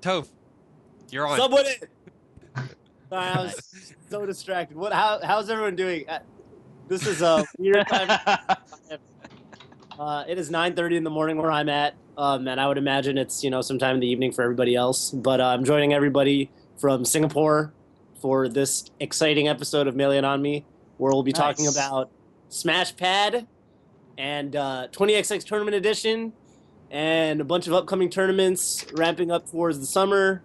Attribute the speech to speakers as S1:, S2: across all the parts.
S1: Toph, you're on.
S2: Someone in. Sorry, I was so distracted. How's everyone doing? This is a weird time. It is 9:30 in the morning where I'm at, and I would imagine it's sometime in the evening for everybody else. But I'm joining everybody from Singapore for this exciting episode of Million on Me, where we'll be talking about Smash Pad and 20XX Tournament Edition, and a bunch of upcoming tournaments ramping up towards the summer,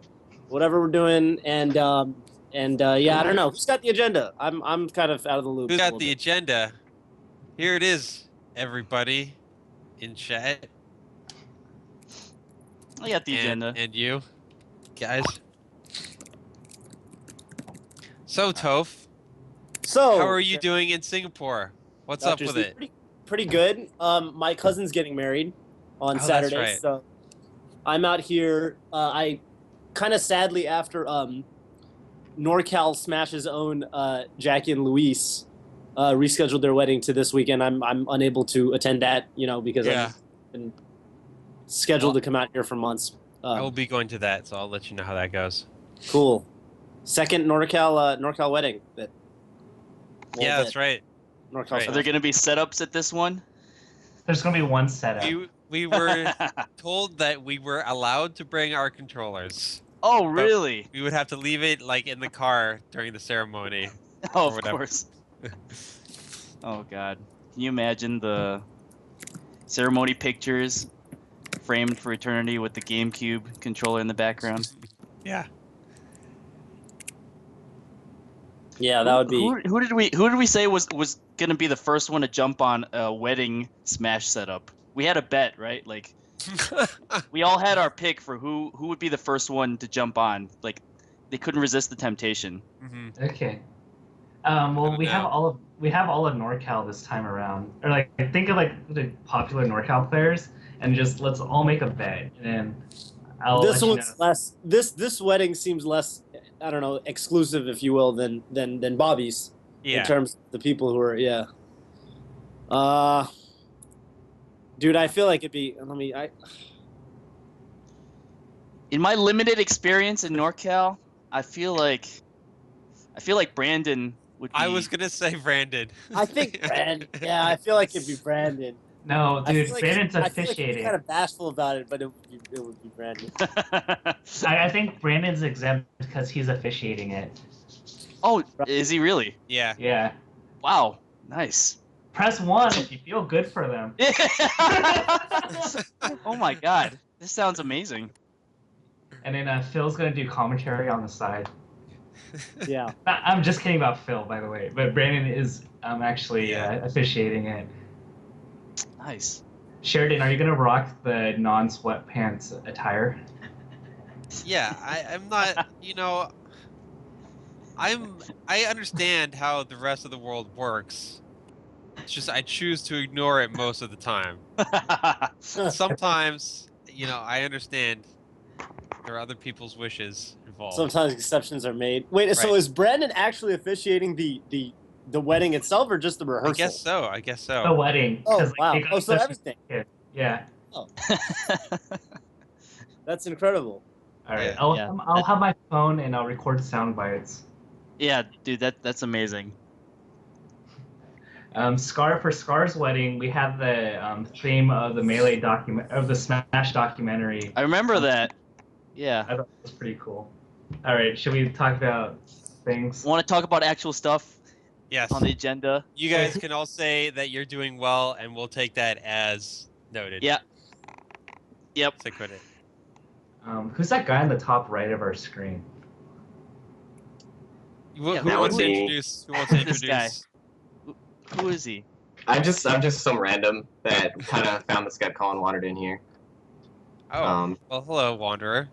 S2: whatever we're doing, and yeah, I don't know. Who's got the agenda? I'm kind of out of the loop.
S1: Who's got the agenda? Here it is, everybody in chat.
S3: I got the agenda.
S1: And you, guys. So, Toph.
S2: So,
S1: how are you doing in Singapore? What's up with it?
S2: Pretty good. My cousin's getting married on Saturday,
S1: that's right.
S2: So I'm out here. I kind of sadly, after NorCal Smash's own Jackie and Luis rescheduled their wedding to this weekend, I'm unable to attend that, because I've been scheduled to come out here for months.
S1: I will be going to that, so I'll let you know how that goes.
S2: Cool. Second NorCal wedding.
S1: Yeah, that's right.
S2: NorCal.
S3: Right. Are there going to be setups at this one?
S4: There's going to be one setup.
S1: We were told that we were allowed to bring our controllers.
S3: Oh, really?
S1: We would have to leave it in the car during the ceremony.
S3: Oh, of course. Oh, God. Can you imagine the ceremony pictures framed for eternity with the GameCube controller in the background?
S1: Yeah.
S2: Yeah, that would be.
S3: Who did we say was gonna be the first one to jump on a wedding Smash setup? We had a bet, right? Like, we all had our pick for who would be the first one to jump on. Like, they couldn't resist the temptation.
S1: Mm-hmm.
S4: Okay. Well, we have all of NorCal this time around, or like think of like the popular NorCal players, and just let's all make a bet, and then I'll.
S2: This one's less. This wedding seems less, I don't know, exclusive, if you will, than Bobby's.
S1: Yeah.
S2: In terms of the people who are, yeah. Dude, I feel like it'd be.
S3: In my limited experience in NorCal, I feel like Brandon would be.
S1: I was gonna say Brandon.
S2: I think Brandon. Yeah, I feel like it'd be Brandon.
S4: No, dude, Brandon's officiating.
S2: I feel like he's kind of bashful about it, but it would be Brandon.
S4: I think Brandon's exempt because he's officiating it.
S3: Oh, is he really?
S1: Yeah.
S4: Yeah.
S3: Wow. Nice.
S4: Press 1 if you feel good for them.
S3: Oh my God, this sounds amazing.
S4: And then Phil's gonna do commentary on the side.
S2: Yeah.
S4: I'm just kidding about Phil, by the way, but Brandon is actually officiating it.
S3: Nice.
S4: Sheridan, are you gonna rock the non-sweatpants attire?
S1: Yeah, I'm not. I understand how the rest of the world works. It's just I choose to ignore it most of the time. Sometimes, I understand there are other people's wishes involved.
S2: Sometimes exceptions are made. Wait, so is Brandon actually officiating the wedding itself, or just the rehearsal?
S1: I guess so.
S4: The wedding.
S2: Oh, wow. Oh, so everything.
S4: Yeah.
S2: Oh. That's incredible.
S4: All right. I'll have my phone and I'll record sound bites.
S3: Yeah, dude, that's amazing.
S4: For Scar's wedding, we have the theme of the Melee of the Smash documentary.
S3: I remember that. Yeah.
S4: I thought it was pretty cool. All right, should we talk about things?
S3: Want to talk about actual stuff?
S1: Yes.
S3: On the agenda.
S1: You guys can all say that you're doing well, and we'll take that as noted.
S3: Yeah. Yep.
S1: So quit it.
S4: Who's that guy on the top right of our screen?
S1: Who wants to introduce?
S3: This guy. Who is he?
S5: I'm just some random that kind of found this guy Colin wandered in here.
S1: Oh. Well, hello, Wanderer.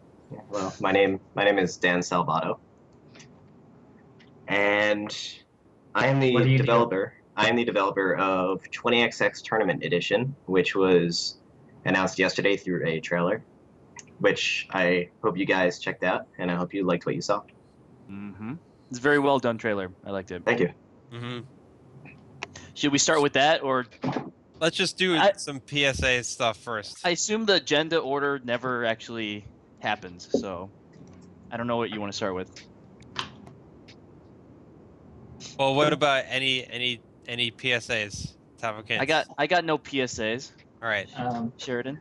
S5: Well, my name is Dan Salvato, and I am the developer. I am the developer of 20XX Tournament Edition, which was announced yesterday through a trailer, which I hope you guys checked out, and I hope you liked what you saw.
S3: Mm-hmm. It's a very well done trailer. I liked it.
S5: Thank you.
S1: Mm-hmm.
S3: Should we start with that, or
S1: let's just do some PSA stuff first?
S3: I assume the agenda order never actually happens. So I don't know what you want to start with.
S1: Well, what about any PSAs?
S3: I got no PSAs.
S1: All right.
S3: Sheridan.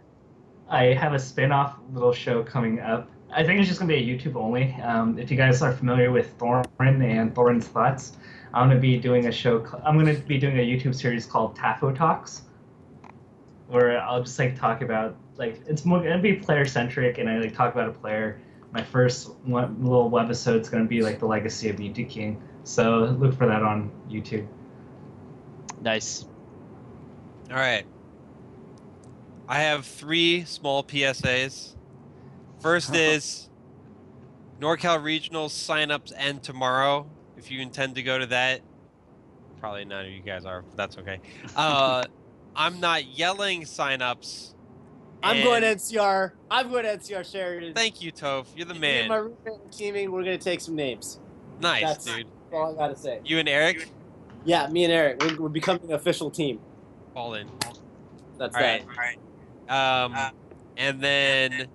S4: I have a spin-off little show coming up. I think it's just gonna be a YouTube only. If you guys are familiar with Thorin and Thorin's Thoughts, I'm gonna be doing a show. I'm gonna be doing a YouTube series called Tafo Talks, where I'll just like talk about it's more gonna be player centric, and I like talk about a player. My first little webisode is gonna be like the legacy of Mewtwo King. So look for that on YouTube.
S3: Nice.
S1: All right. I have 3 small PSAs. First is NorCal Regionals signups end tomorrow. If you intend to go to that, probably none of you guys are, but that's okay. I'm not yelling signups.
S2: I'm going NCR. I'm going NCR, Sheridan.
S1: Thank you, Toph. You're the
S2: Me
S1: man.
S2: and my roommate are teaming. We're gonna take some names.
S1: Nice, dude.
S2: That's all I gotta say.
S1: You and Eric?
S2: Yeah, me and Eric. We're becoming an official team.
S1: All in.
S2: That's
S1: All
S2: that.
S1: right. And then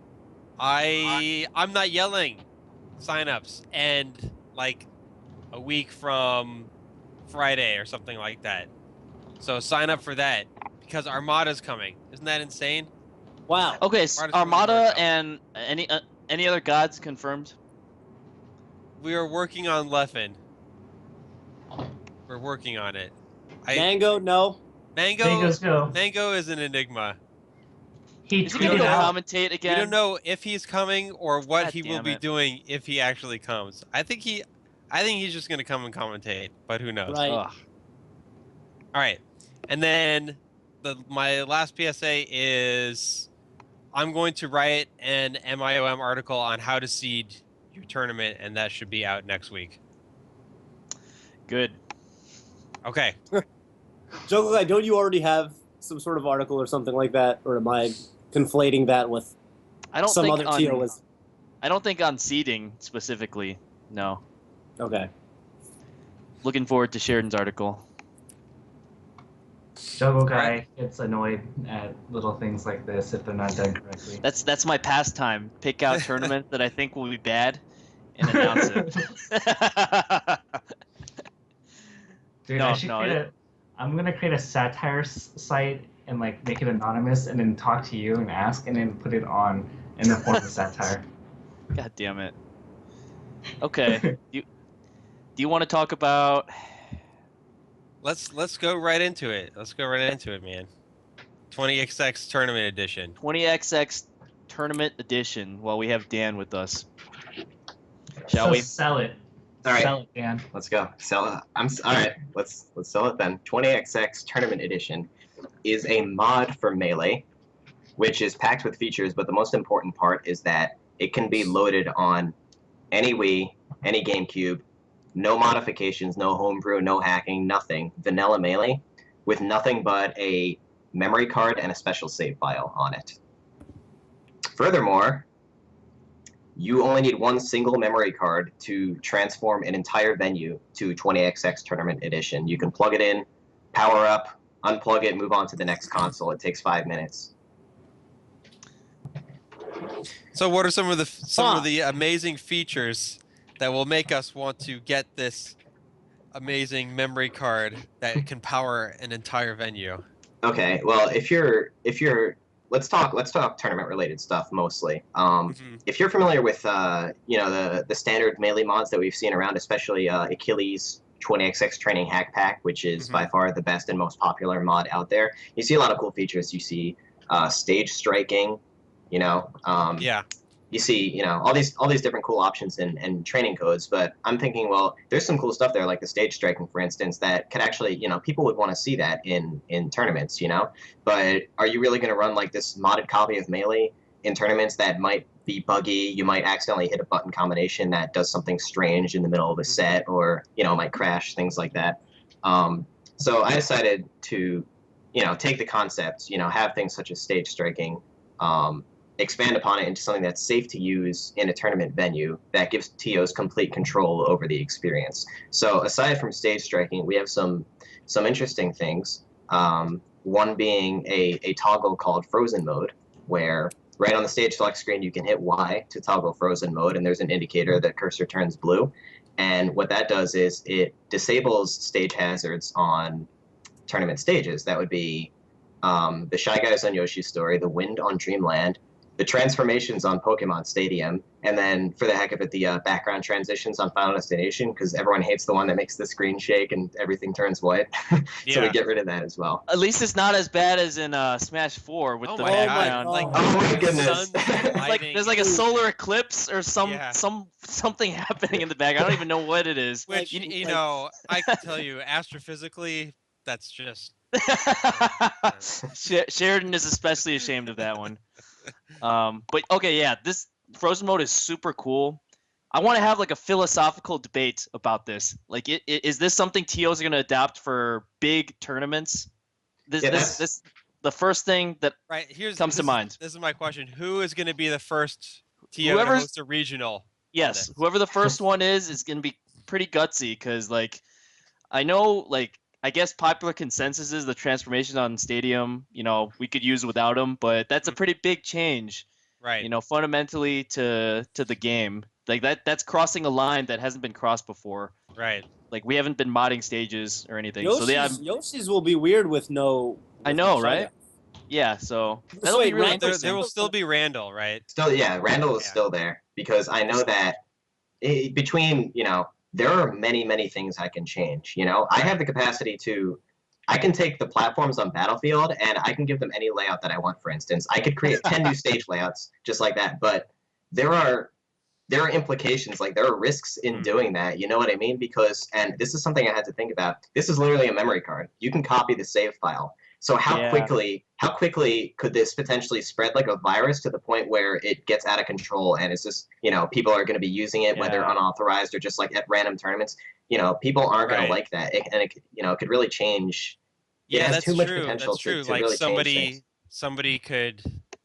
S1: I'm not yelling signups end like a week from Friday or something like that. So sign up for that because Armada's coming. Isn't that insane?
S2: Wow.
S3: Okay, so Armada and any other gods confirmed?
S1: We are working on Leffen. We're working on it.
S2: Mango, no.
S4: Mango's no.
S1: Mango is an enigma.
S3: Is he gonna go commentate again?
S1: We don't know if he's coming or what
S3: God
S1: he will be doing if he actually comes. I think he's just gonna come and commentate, but who knows?
S2: Right.
S1: Ugh. All right, and then my last PSA is I'm going to write an MIOM article on how to seed your tournament, and that should be out next week.
S3: Good.
S1: Okay.
S2: Jungle Guy, don't you already have some sort of article or something like that, or am I conflating that with some other TO?
S3: I don't think on seeding specifically. No.
S2: Okay.
S3: Looking forward to Sheridan's article.
S4: Jungle Guy gets annoyed at little things like this if they're not done correctly.
S3: That's my pastime. Pick out tournaments that I think will be bad and announce it.
S4: Dude, I'm gonna create a satire site and like make it anonymous and then talk to you and ask and then put it on in the form of satire.
S3: God damn it. Okay. Do you want to talk about?
S1: Let's go right into it. Let's go right into it, man. 20XX Tournament Edition.
S3: 20XX Tournament Edition. While we have Dan with us, shall we
S4: sell it?
S5: All right,
S4: sell it, Dan.
S5: Let's go. Sell it. All right. Let's sell it then. 20XX Tournament Edition is a mod for Melee, which is packed with features. But the most important part is that it can be loaded on any Wii, any GameCube. No modifications, no homebrew, no hacking, nothing. Vanilla Melee with nothing but a memory card and a special save file on it. Furthermore, you only need one single memory card to transform an entire venue to 20XX Tournament Edition. You can plug it in, power up, unplug it, move on to the next console. It takes 5 minutes.
S1: So what are some of the amazing features that will make us want to get this amazing memory card that can power an entire venue?
S5: Okay, well, if you're let's talk tournament related stuff mostly. If you're familiar with the standard Melee mods that we've seen around, especially Achilles 20XX Training Hack Pack, which is by far the best and most popular mod out there, you see a lot of cool features. You see stage striking, you see, all these different cool options and training codes. But I'm thinking, well, there's some cool stuff there, like the stage striking, for instance, that could actually, people would want to see that in tournaments, But are you really going to run like this modded copy of Melee in tournaments that might be buggy? You might accidentally hit a button combination that does something strange in the middle of a set, or might crash, things like that. So I decided to, take the concept, have things such as stage striking. Expand upon it into something that's safe to use in a tournament venue that gives TOs complete control over the experience. So aside from stage striking, we have some interesting things. One being a toggle called Frozen Mode, where right on the stage select screen, you can hit Y to toggle frozen mode, and there's an indicator that cursor turns blue. And what that does is it disables stage hazards on tournament stages. That would be the Shy Guys on Yoshi's Story, the Wind on Dreamland, the transformations on Pokemon Stadium, and then for the heck of it, the background transitions on Final Destination, because everyone hates the one that makes the screen shake and everything turns white. So we get rid of that as well.
S3: At least it's not as bad as in Smash 4 with the background.
S1: Like,
S5: oh my goodness!
S3: There's like a solar eclipse or something happening in the back. I don't even know what it is.
S1: Which you know, I can tell you, astrophysically, that's just.
S3: Sheridan is especially ashamed of that one. But okay, yeah, this frozen mode is super cool. I want to have like a philosophical debate about this. Like, is this something TOs are going to adopt for big tournaments? This the first thing that comes to mind.
S1: This is my question: who is going to be the first TO to host a regional?
S3: Yes, whoever the first one is going to be pretty gutsy, because like I know, like, I guess popular consensus is the transformation on Stadium, you know, we could use without them, but that's a pretty big change,
S1: right?
S3: You know, fundamentally to the game. Like that's crossing a line that hasn't been crossed before.
S1: Right.
S3: Like we haven't been modding stages or anything.
S2: Yoshi's will be weird with no.
S3: I know, right? Yeah, so that'll be really interesting.
S1: There will still be Randall, right?
S5: Still, yeah, Randall is still there, because I know that between, you know, there are many things I can change. You know, I have the capacity to, I can take the platforms on Battlefield and I can give them any layout that I want. For instance, I could create 10 new stage layouts just like that. But there are implications, like there are risks in doing that. You know what I mean? Because, and this is something I had to think about. This is literally a memory card. You can copy the save file. So how quickly could this potentially spread like a virus to the point where it gets out of control and it's just, you know, people are going to be using it whether unauthorized or just like at random tournaments. You know, people aren't going to like that. It you know, it could really change.
S1: Yeah,
S5: it has
S1: that's
S5: too much
S1: true.
S5: potential
S1: That's true.
S5: to
S1: Like
S5: really
S1: somebody could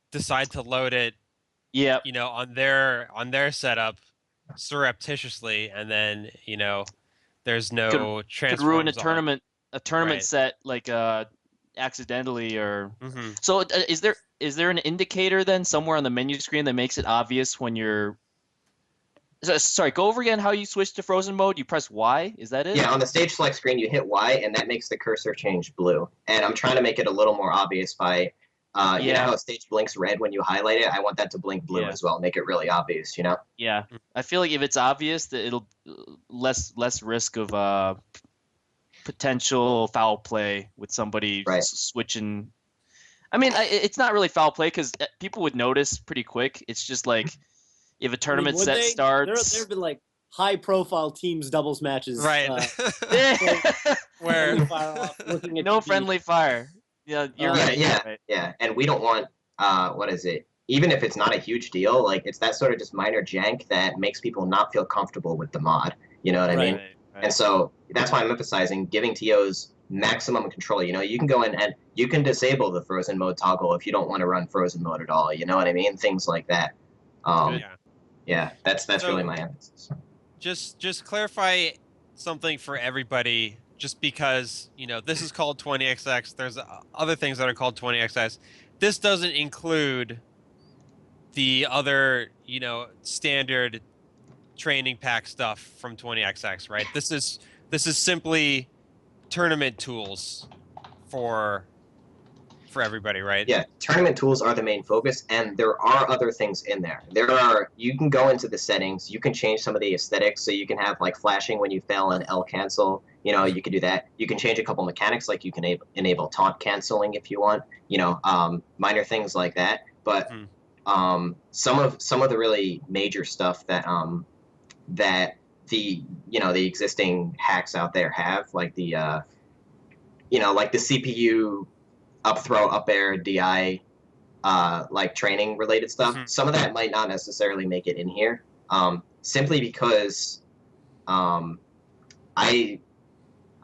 S1: decide to load it.
S3: Yeah.
S1: You know, on their setup surreptitiously, and then, you know, there's no transforms.
S3: Could ruin a tournament set, like accidentally, or so is there an indicator then somewhere on the menu screen that makes it obvious when you're sorry, go over again how you switch to frozen mode? You press Y, is that it?
S5: Yeah, on the stage select screen you hit Y and that makes the cursor change blue, and I'm trying to make it a little more obvious by you know how a stage blinks red when you highlight it? I want that to blink blue as well, make it really obvious, you know?
S3: Yeah, I feel like if it's obvious, that it'll less risk of potential foul play with somebody switching. I mean, it's not really foul play because people would notice pretty quick. It's just like if a tournament starts.
S2: There have been like high-profile teams doubles matches,
S1: right? Where
S3: no friendly fire. Yeah, you're right.
S5: Yeah, and we don't want what is it? Even if it's not a huge deal, like it's that sort of just minor jank that makes people not feel comfortable with the mod. You know what I mean? Right. And so that's why I'm emphasizing giving TOs maximum control. You know, you can go in and you can disable the frozen mode toggle if you don't want to run frozen mode at all. You know what I mean? Things like that. Yeah, that's really my emphasis.
S1: Just clarify something for everybody. Just because, you know, this is called 20XX, there's other things that are called 20XX. This doesn't include the other, you know, standard training pack stuff from 20XX, right? This is simply tournament tools for everybody, right?
S5: Yeah, tournament tools are the main focus, and there are other things in there. You can go into the settings, you can change some of the aesthetics, so you can have like flashing when you fail and L cancel. You know, you can do that. You can change a couple mechanics, like you can enable taunt canceling if you want. You know, minor things like that. But some of the really major stuff that that the existing hacks out there have, like the like the CPU up throw, up air, DI, like training related stuff. Some of that might not necessarily make it in here, simply because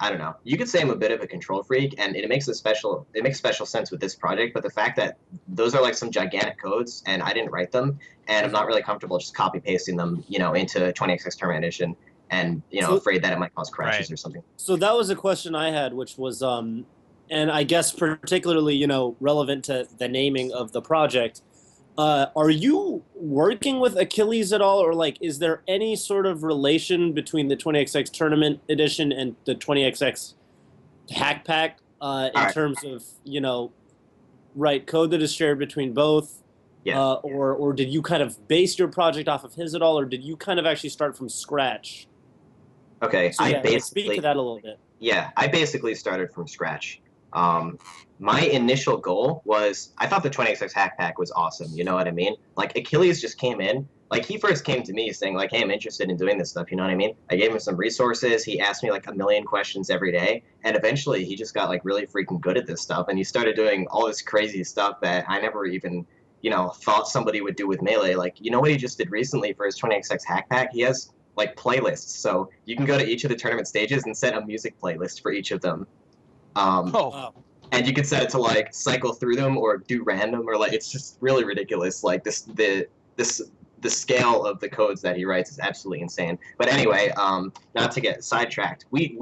S5: I don't know. You could say I'm a bit of a control freak, and it makes special sense with this project. But the fact that those are like some gigantic codes, and I didn't write them, and I'm not really comfortable just copy pasting them, you know, into 20XX Tournament Edition, and you know, afraid that it might cause crashes or something.
S2: So that was a question I had, which was, and I guess particularly, you know, relevant to the naming of the project. Are you working with Achilles at all, or like, is there any sort of relation between the 20XX Tournament Edition and the 20XX Hack Pack in terms of, you know, right, code that is shared between both?
S5: Yeah.
S2: Or did you kind of base your project off of his at all, or did you kind of actually start from scratch?
S5: Okay,
S2: So, yeah, like, speak to that a little bit.
S5: Yeah, I basically started from scratch. My initial goal was, I thought the 20XX Hack Pack was awesome, you know what I mean? Like, Achilles just came in, like, he first came to me saying, like, hey, I'm interested in doing this stuff, you know what I mean? I gave him some resources, he asked me, like, a million questions every day, and eventually he just got, like, really freaking good at this stuff, and he started doing all this crazy stuff that I never even, you know, thought somebody would do with Melee. Like, you know what he just did recently for his 20XX Hack Pack? He has, like, playlists, so you can go to each of the tournament stages and set a music playlist for each of them.
S2: Wow.
S5: And you can set it to, like, cycle through them or do random, or, like, it's just really ridiculous. Like, the scale of the codes that he writes is absolutely insane. But anyway, not to get sidetracked, we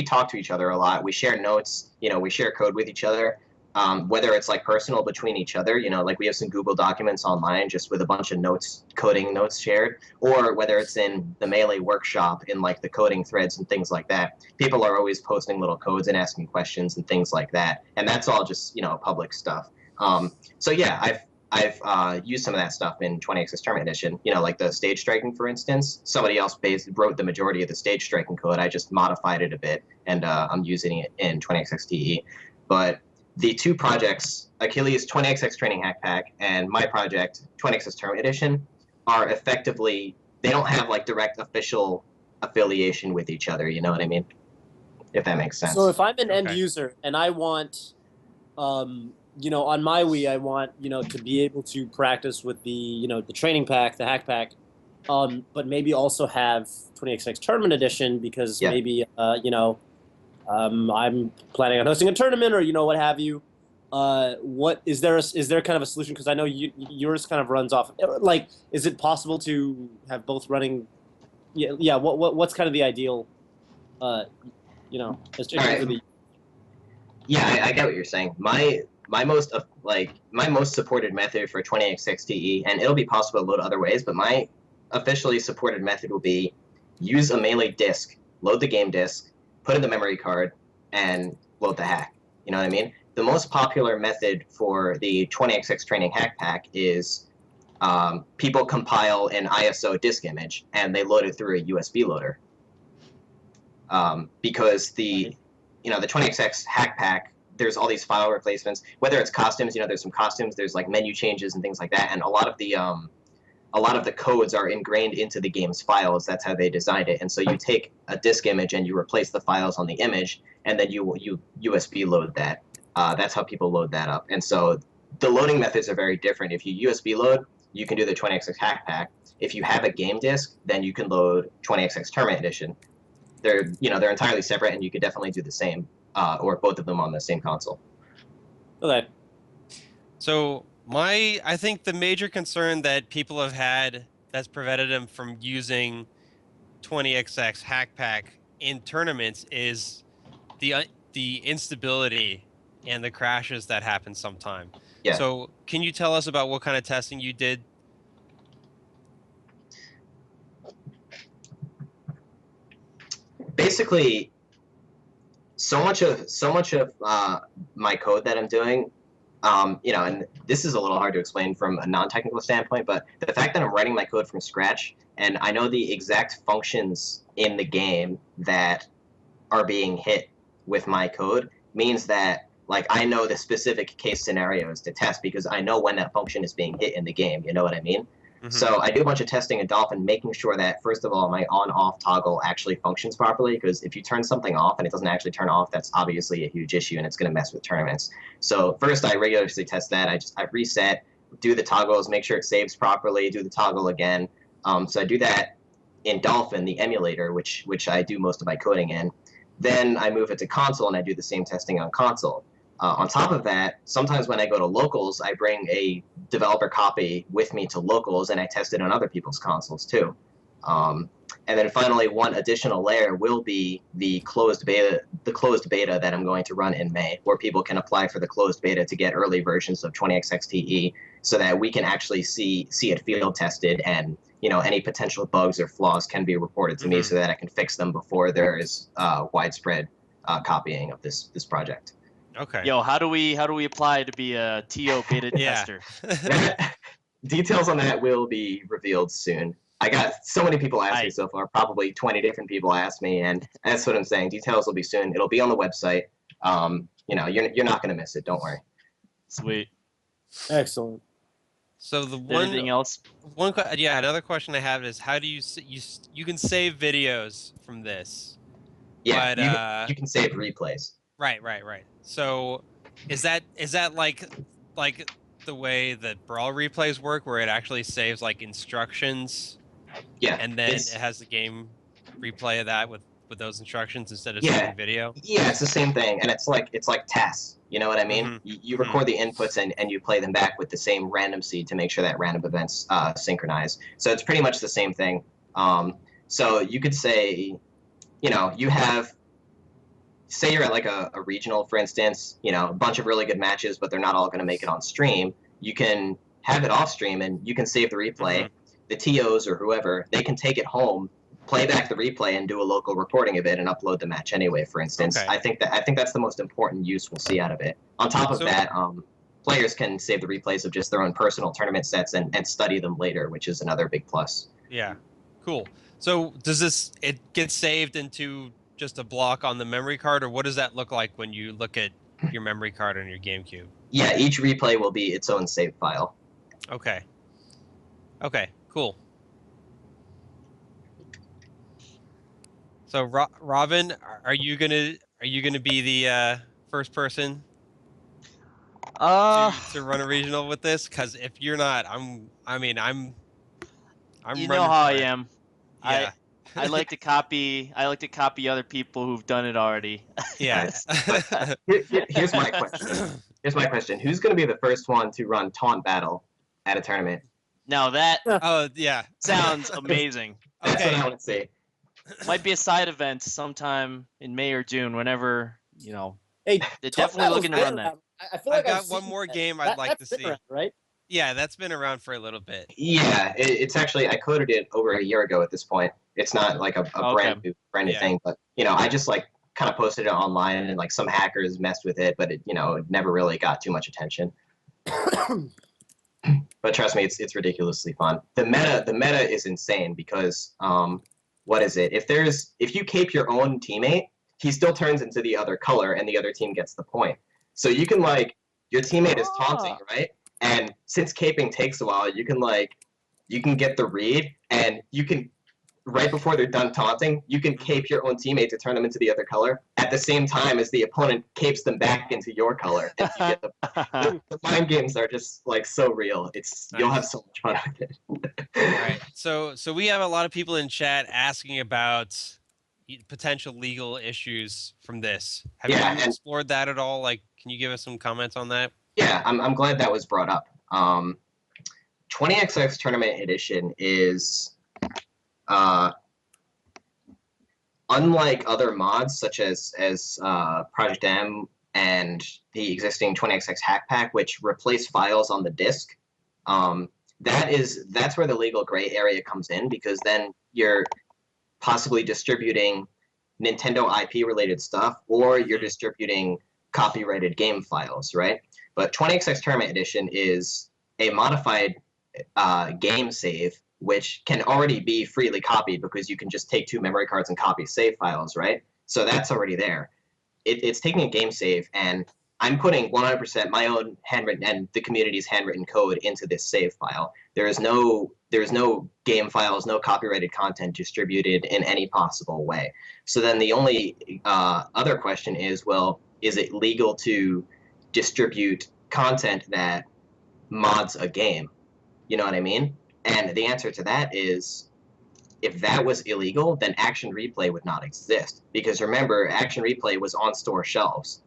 S5: talk to each other a lot. We share notes, you know, we share code with each other. Whether it's like personal between each other, you know, like we have some Google documents online just with a bunch of notes, coding notes shared, or whether it's in the Melee workshop in like the coding threads and things like that. People are always posting little codes and asking questions and things like that, and that's all just, you know, public stuff. So yeah, I've used some of that stuff in 20XX Tournament Edition. You know, like the stage striking, for instance. Somebody else wrote the majority of the stage striking code. I just modified it a bit, and I'm using it in 20XX TE. But the two projects, Achilles 20XX Training Hack Pack and my project 20XX Tournament Edition, are effectively, they don't have like direct official affiliation with each other, you know what I mean? If that makes sense.
S2: So if I'm an end user and I want, you know, on my Wii, I want, you know, to be able to practice with the, you know, the training pack, the hack pack, but maybe also have 20XX Tournament Edition because maybe, you know, I'm planning on hosting a tournament, or you know, what have you. What is there kind of a solution? Because I know yours kind of runs off. Like, is it possible to have both running? Yeah. What's kind of the ideal? You know,
S5: Yeah, I get what you're saying. My most supported method for 20XX TE, and it'll be possible to load other ways, but my officially supported method will be use a Melee disk, load the game disk, put in the memory card, and load the hack. You know what I mean? The most popular method for the 20XX Training Hack Pack is people compile an ISO disk image, and they load it through a USB loader. Because the 20XX Hack Pack, there's all these file replacements, whether it's costumes, you know, there's some costumes, there's like menu changes and things like that, and a lot of the codes are ingrained into the game's files. That's how they designed it. And so you take a disk image and you replace the files on the image, and then you USB load that. That's how people load that up. And so the loading methods are very different. If you USB load, you can do the 20XX Hack Pack. If you have a game disk, then you can load 20XX Tournament Edition. They're entirely separate, and you could definitely do the same, or both of them on the same console.
S2: Okay.
S1: So I think the major concern that people have had that's prevented them from using 20XX Hack Pack in tournaments is the instability and the crashes that happen sometime.
S5: Yeah.
S1: So can you tell us about what kind of testing you did?
S5: Basically, so much of my code that I'm doing, you know, and this is a little hard to explain from a non-technical standpoint, but the fact that I'm writing my code from scratch and I know the exact functions in the game that are being hit with my code means that, like, I know the specific case scenarios to test because I know when that function is being hit in the game, you know what I mean? So I do a bunch of testing in Dolphin, making sure that, first of all, my on-off toggle actually functions properly, because if you turn something off and it doesn't actually turn off, that's obviously a huge issue and it's going to mess with tournaments. So first I regularly test that. I reset, do the toggles, make sure it saves properly, do the toggle again. So I do that in Dolphin, the emulator, which I do most of my coding in. Then I move it to console and I do the same testing on console. On top of that, sometimes when I go to locals, I bring a developer copy with me to locals, and I test it on other people's consoles too. And then finally, one additional layer will be the closed beta that I'm going to run in May, where people can apply for the closed beta to get early versions of 20XX TE, so that we can actually see it field tested, and any potential bugs or flaws can be reported to me, so that I can fix them before there is widespread copying of this project.
S1: Okay.
S3: Yo, how do we apply to be a TO beta tester?
S5: Details on that will be revealed soon. I got so many people ask me so far, probably 20 different people asked me, and that's what I'm saying. Details will be soon. It'll be on the website. You're not going to miss it. Don't worry.
S3: Sweet.
S2: Excellent.
S1: So
S3: anything else?
S1: Another question I have is, how do you can save videos from this?
S5: Yeah,
S1: but,
S5: you can save replays.
S1: Right. So is that like the way that Brawl replays work, where it actually saves like instructions?
S5: Yeah.
S1: And then it has the game replay of that with those instructions instead of saving video?
S5: Yeah, it's the same thing, and it's like tasks. You know what I mean? You record the inputs and you play them back with the same random seed to make sure that random events synchronize. So it's pretty much the same thing. So you could say, you have, say you're at like a regional, for instance, a bunch of really good matches, but they're not all going to make it on stream. You can have it off stream, and you can save the replay. The TOs or whoever, they can take it home, play back the replay, and do a local recording of it and upload the match anyway, for instance.
S1: Okay.
S5: I think that's the most important use we'll see out of it. On top of that, players can save the replays of just their own personal tournament sets and study them later, which is another big plus.
S1: Yeah, cool. So does it get saved into just a block on the memory card, or what does that look like when you look at your memory card on your GameCube?
S5: Yeah, each replay will be its own save file.
S1: Okay, cool. So Robin, are you gonna be the first person to run a regional with this? Because if you're not, I'm
S3: you know how I am.
S1: Yeah.
S3: I like to copy other people who've done it already.
S1: Yeah.
S5: Here's my question. Who's going to be the first one to run Taunt Battle at a tournament?
S3: Now that
S1: yeah,
S3: sounds amazing.
S5: That's what I want to see.
S3: Might be a side event sometime in May or June, whenever,
S2: Hey,
S3: they're definitely looking to run that.
S2: I feel like
S1: I've got one more game I'd like to see.
S2: Around, right?
S1: Yeah, that's been around for a little bit.
S5: Yeah, it's actually, I coded it over a year ago at this point. It's not like a brand new thing, but I just like kind of posted it online, and like some hackers messed with it, but it never really got too much attention. But trust me, it's ridiculously fun. The meta is insane because what is it? If you cape your own teammate, he still turns into the other color, and the other team gets the point. So you can your teammate is taunting, right? And since caping takes a while, you can get the read, and you can, right before they're done taunting, you can cape your own teammate to turn them into the other color at the same time as the opponent capes them back into your color. And you get the mind games are just so real. You'll have so much fun with it.
S1: All right. So we have a lot of people in chat asking about potential legal issues from this. Have you explored that at all? Can you give us some comments on that?
S5: Yeah, I'm glad that was brought up. 20XX Tournament Edition is, unlike other mods such as Project M and the existing 20XX Hack Pack, which replace files on the disk, that's where the legal gray area comes in, because then you're possibly distributing Nintendo IP related stuff, or you're distributing copyrighted game files, right? But 20XX Tournament Edition is a modified game save, which can already be freely copied because you can just take 2 memory cards and copy save files, right? So that's already there. It's taking a game save, and I'm putting 100% my own handwritten and the community's handwritten code into this save file. There is no game files, no copyrighted content distributed in any possible way. So then the only other question is, well, is it legal to distribute content that mods a game? You know what I mean? And the answer to that is, if that was illegal, then Action Replay would not exist. Because remember, Action Replay was on store shelves.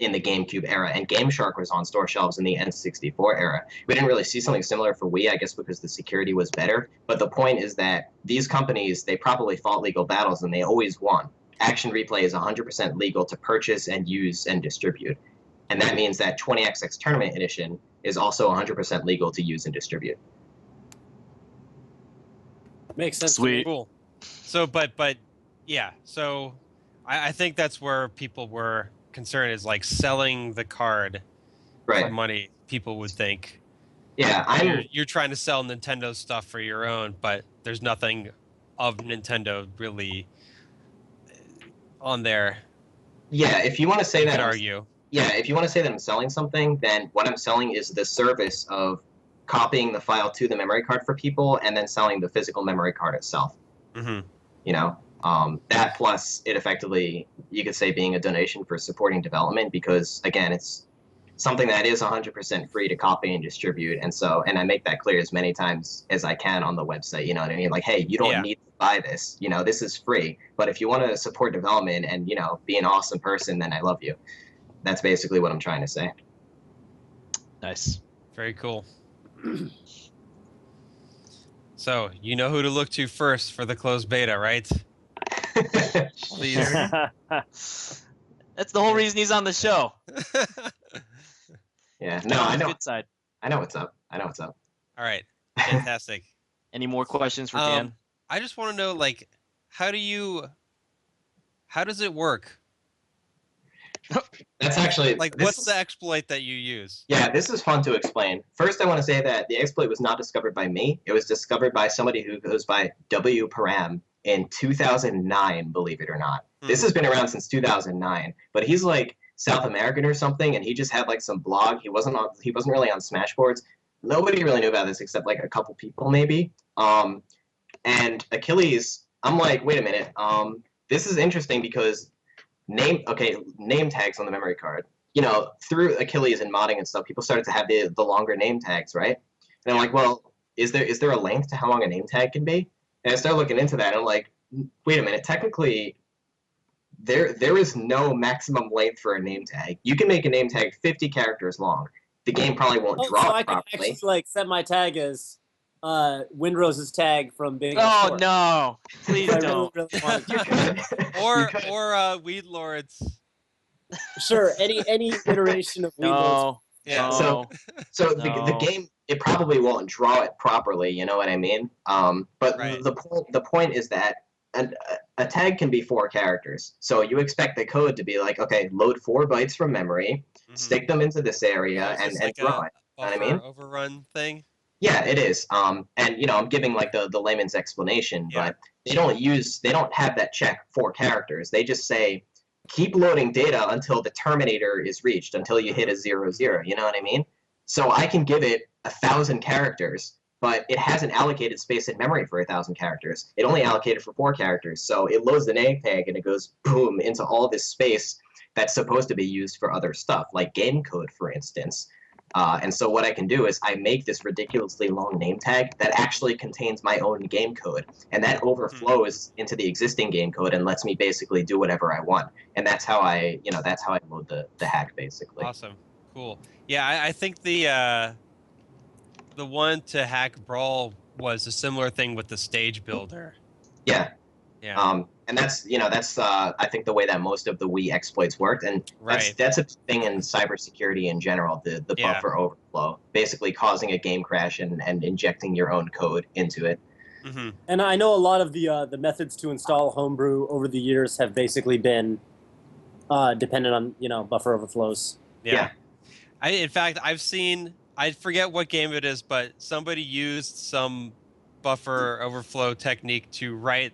S5: in the GameCube era, and Game Shark was on store shelves in the N64 era. We didn't really see something similar for Wii, I guess because the security was better. But the point is that these companies, they probably fought legal battles and they always won. Action Replay is 100% legal to purchase and use and distribute. And that means that 20XX Tournament Edition is also 100% legal to use and distribute.
S2: Makes sense.
S3: Sweet.
S1: Cool. So, but yeah. So, I think that's where people were concerned, is like selling the card for money. People would think,
S5: yeah,
S1: you're trying to sell Nintendo stuff for your own, but there's nothing of Nintendo really on there.
S5: Yeah, if you want to say that,
S1: could argue.
S5: Yeah, if you want to say that I'm selling something, then what I'm selling is the service of copying the file to the memory card for people and then selling the physical memory card itself.
S1: Mm-hmm.
S5: You know, that plus it effectively, you could say, being a donation for supporting development, because again, it's something that is 100% free to copy and distribute. And so, and I make that clear as many times as I can on the website, you know what I mean? Like, hey, you don't need to buy this, you know, this is free, but if you want to support development and, you know, be an awesome person, then I love you. That's basically what I'm trying to say.
S3: Nice.
S1: Very cool. So, you know who to look to first for the closed beta, right? Please.
S3: That's the whole reason he's on the show.
S5: Yeah, no, I know.
S3: Good side.
S5: I know what's up. I know what's up.
S1: All right, fantastic.
S3: Any more questions for Dan?
S1: I just want to know, like, how does it work?
S5: That's actually
S1: like, what's the exploit that you use?
S5: Yeah, this is fun to explain. First, I want to say that the exploit was not discovered by me. It was discovered by somebody who goes by W. Param in 2009, believe it or not. This has been around since 2009, but he's like South American or something, and he just had like some blog. He wasn't really on Smashboards. Nobody really knew about this except like a couple people maybe. And Achilles, I'm like, wait a minute. This is interesting because name tags on the memory card. You know, through Achilles and modding and stuff, people started to have the longer name tags, right? And I'm like, well, is there a length to how long a name tag can be? And I started looking into that, and I'm like, wait a minute, technically, there is no maximum length for a name tag. You can make a name tag 50 characters long. The game probably won't draw
S2: so
S5: it
S2: I
S5: properly.
S2: can actually like set my tag as Windrose's tag from being.
S3: Oh no! Please
S2: I
S3: don't.
S2: really want to.
S1: or Weed Lords.
S2: Sure, any iteration of Weed Lords.
S1: Yeah.
S5: So the game, it probably won't draw it properly. You know what I mean? But the point is that a tag can be 4 characters. So you expect the code to be like, okay, load 4 bytes from memory, stick them into this area, and
S1: like
S5: draw it. You know what I mean?
S1: Overrun thing.
S5: Yeah, it is. And you know, I'm giving like the layman's explanation, but they don't have that check 4 characters. They just say, keep loading data until the terminator is reached, until you hit a 0-0. You know what I mean? So I can give it 1,000 characters, but it hasn't allocated space in memory for 1,000 characters. It only allocated for 4 characters. So it loads the name tag and it goes boom into all this space that's supposed to be used for other stuff, like game code, for instance. And so what I can do is I make this ridiculously long name tag that actually contains my own game code, and that overflows into the existing game code and lets me basically do whatever I want. And that's how I load the hack, basically.
S1: Awesome, cool. Yeah, I think the one to hack Brawl was a similar thing with the stage builder.
S5: Yeah.
S1: Yeah.
S5: And that's I think the way that most of the Wii exploits worked, and that's a thing in cybersecurity in general, the buffer overflow, basically causing a game crash and injecting your own code into it.
S1: Mm-hmm.
S2: And I know a lot of the methods to install Homebrew over the years have basically been dependent on buffer overflows.
S1: Yeah. In fact, I've seen, I forget what game it is, but somebody used some buffer overflow technique to write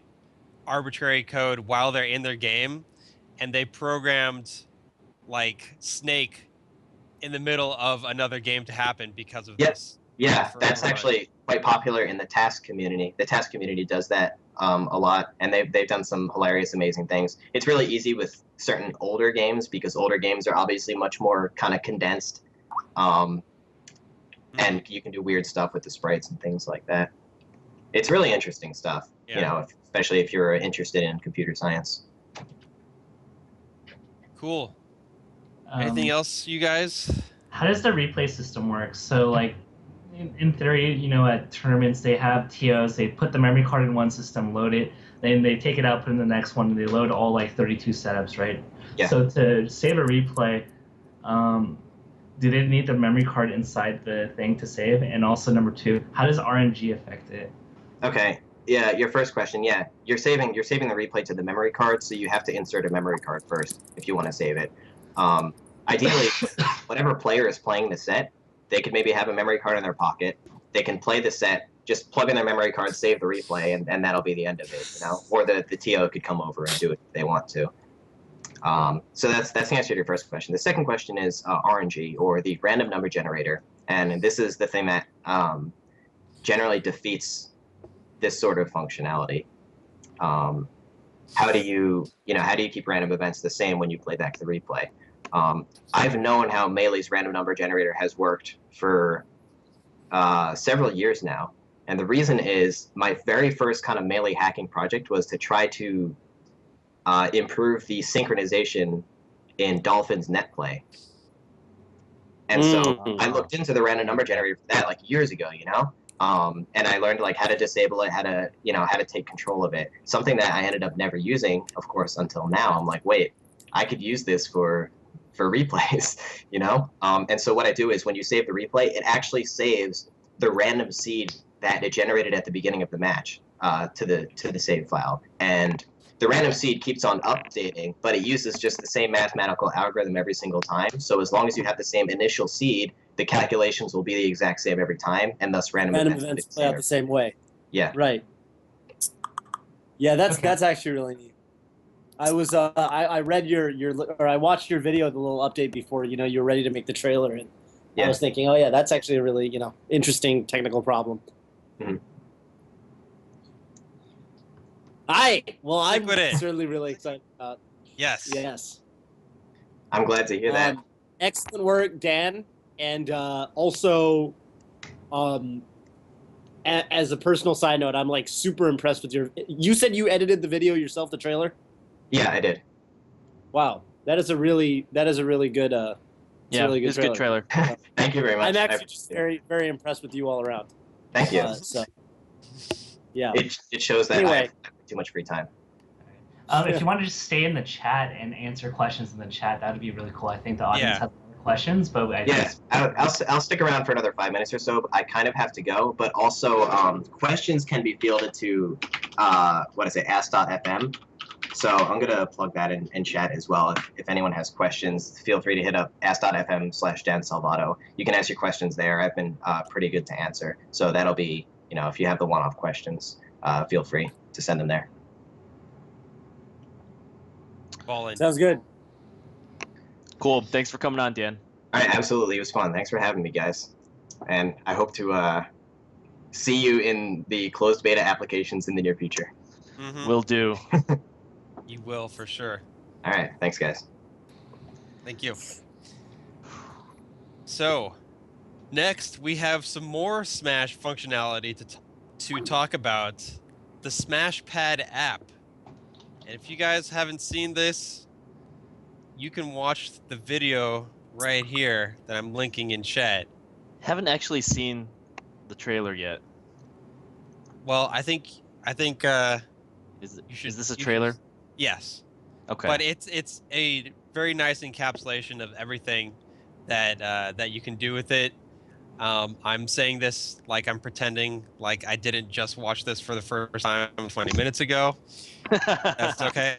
S1: arbitrary code while they're in their game, and they programmed like Snake in the middle of another game to happen because of this.
S5: Yeah, that's actually quite popular in the task community. The task community does that a lot, and they've done some hilarious, amazing things. It's really easy with certain older games because older games are obviously much more kind of condensed, and you can do weird stuff with the sprites and things like that. It's really interesting stuff, especially if you're interested in computer science.
S1: Cool. Anything else, you guys?
S4: How does the replay system work? So, like, in theory, you know, at tournaments, they have TOs, they put the memory card in one system, load it, then they take it out, put it in the next one, and they load all, like, 32 setups, right?
S5: Yeah.
S4: So to save a replay, do they need the memory card inside the thing to save? And also, number two, how does RNG affect it?
S5: Okay. Yeah, your first question, yeah. You're saving the replay to the memory card, so you have to insert a memory card first if you want to save it. Ideally, whatever player is playing the set, they could maybe have a memory card in their pocket. They can play the set, just plug in their memory card, save the replay, and that'll be the end of it, you know? Or the TO could come over and do it if they want to. So that's the answer to your first question. The second question is RNG, or the random number generator. And this is the thing that generally defeats this sort of functionality. How do you keep random events the same when you play back the replay? I've known how Melee's random number generator has worked for several years now. And the reason is my very first kind of Melee hacking project was to try to improve the synchronization in Dolphin's net play. And so I looked into the random number generator for that like years ago, you know? And I learned like how to disable it, how to take control of it. Something that I ended up never using, of course, until now. I'm like, wait, I could use this for replays, you know? And so what I do is when you save the replay, it actually saves the random seed that it generated at the beginning of the match to the save file. And the random seed keeps on updating, but it uses just the same mathematical algorithm every single time. So as long as you have the same initial seed, the calculations will be the exact same every time, and thus random events
S2: play out the same way.
S5: Yeah.
S2: Right. Yeah, that's actually really neat. I was I read I watched your video, the little update before you were ready to make the trailer, and I was thinking, oh yeah, that's actually a really interesting technical problem.
S5: Mm-hmm.
S2: Well, I'm certainly really excited about.
S1: Yes.
S5: I'm glad to hear that.
S2: Excellent work, Dan, and also, as a personal side note, I'm like super impressed with your. You said you edited the video yourself, the trailer.
S5: Yeah, I did.
S2: Wow, that is a really good. Really good
S3: it's a good trailer.
S5: Thank you very much.
S2: I'm actually just very, very impressed with you all around.
S5: Thank you.
S2: Yeah.
S5: It shows that I have too much free time.
S4: If you want to just stay in the chat and answer questions in the chat, that would be really cool. I think the audience has more questions, but
S5: I'll stick around for another 5 minutes or so. But I kind of have to go. But also, questions can be fielded to ask.fm. So I'm going to plug that in chat as well. If anyone has questions, feel free to hit up ask.fm/Dan Salvato. You can ask your questions there. I've been pretty good to answer. So that'll be, if you have the one-off questions, feel free to send them there.
S2: Sounds good.
S3: Cool. Thanks for coming on, Dan.
S5: All right, absolutely. It was fun. Thanks for having me, guys. And I hope to see you in the closed beta applications in the near future.
S1: Mm-hmm.
S3: Will do.
S1: You will, for sure.
S5: All right. Thanks, guys.
S1: Thank you. So, next we have some more Smash functionality to talk about, the Smash Pad app. And if you guys haven't seen this, you can watch the video right here that I'm linking in chat.
S3: Haven't actually seen the trailer yet.
S1: Well, I think
S3: is this a trailer?
S1: Yes.
S3: Okay.
S1: But it's a very nice encapsulation of everything that you can do with it. I'm saying this like I'm pretending like I didn't just watch this for the first time 20 minutes ago. That's okay.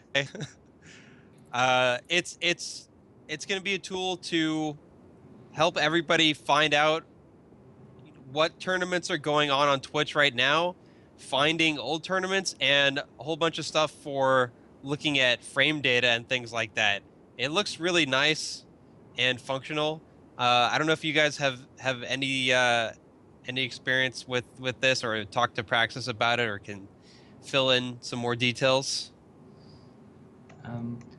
S1: It's going to be a tool to help everybody find out what tournaments are going on Twitch right now, finding old tournaments, and a whole bunch of stuff for looking at frame data and things like that. It looks really nice and functional. I don't know if you guys have any experience with this, or talked to Praxis about it, or can fill in some more details.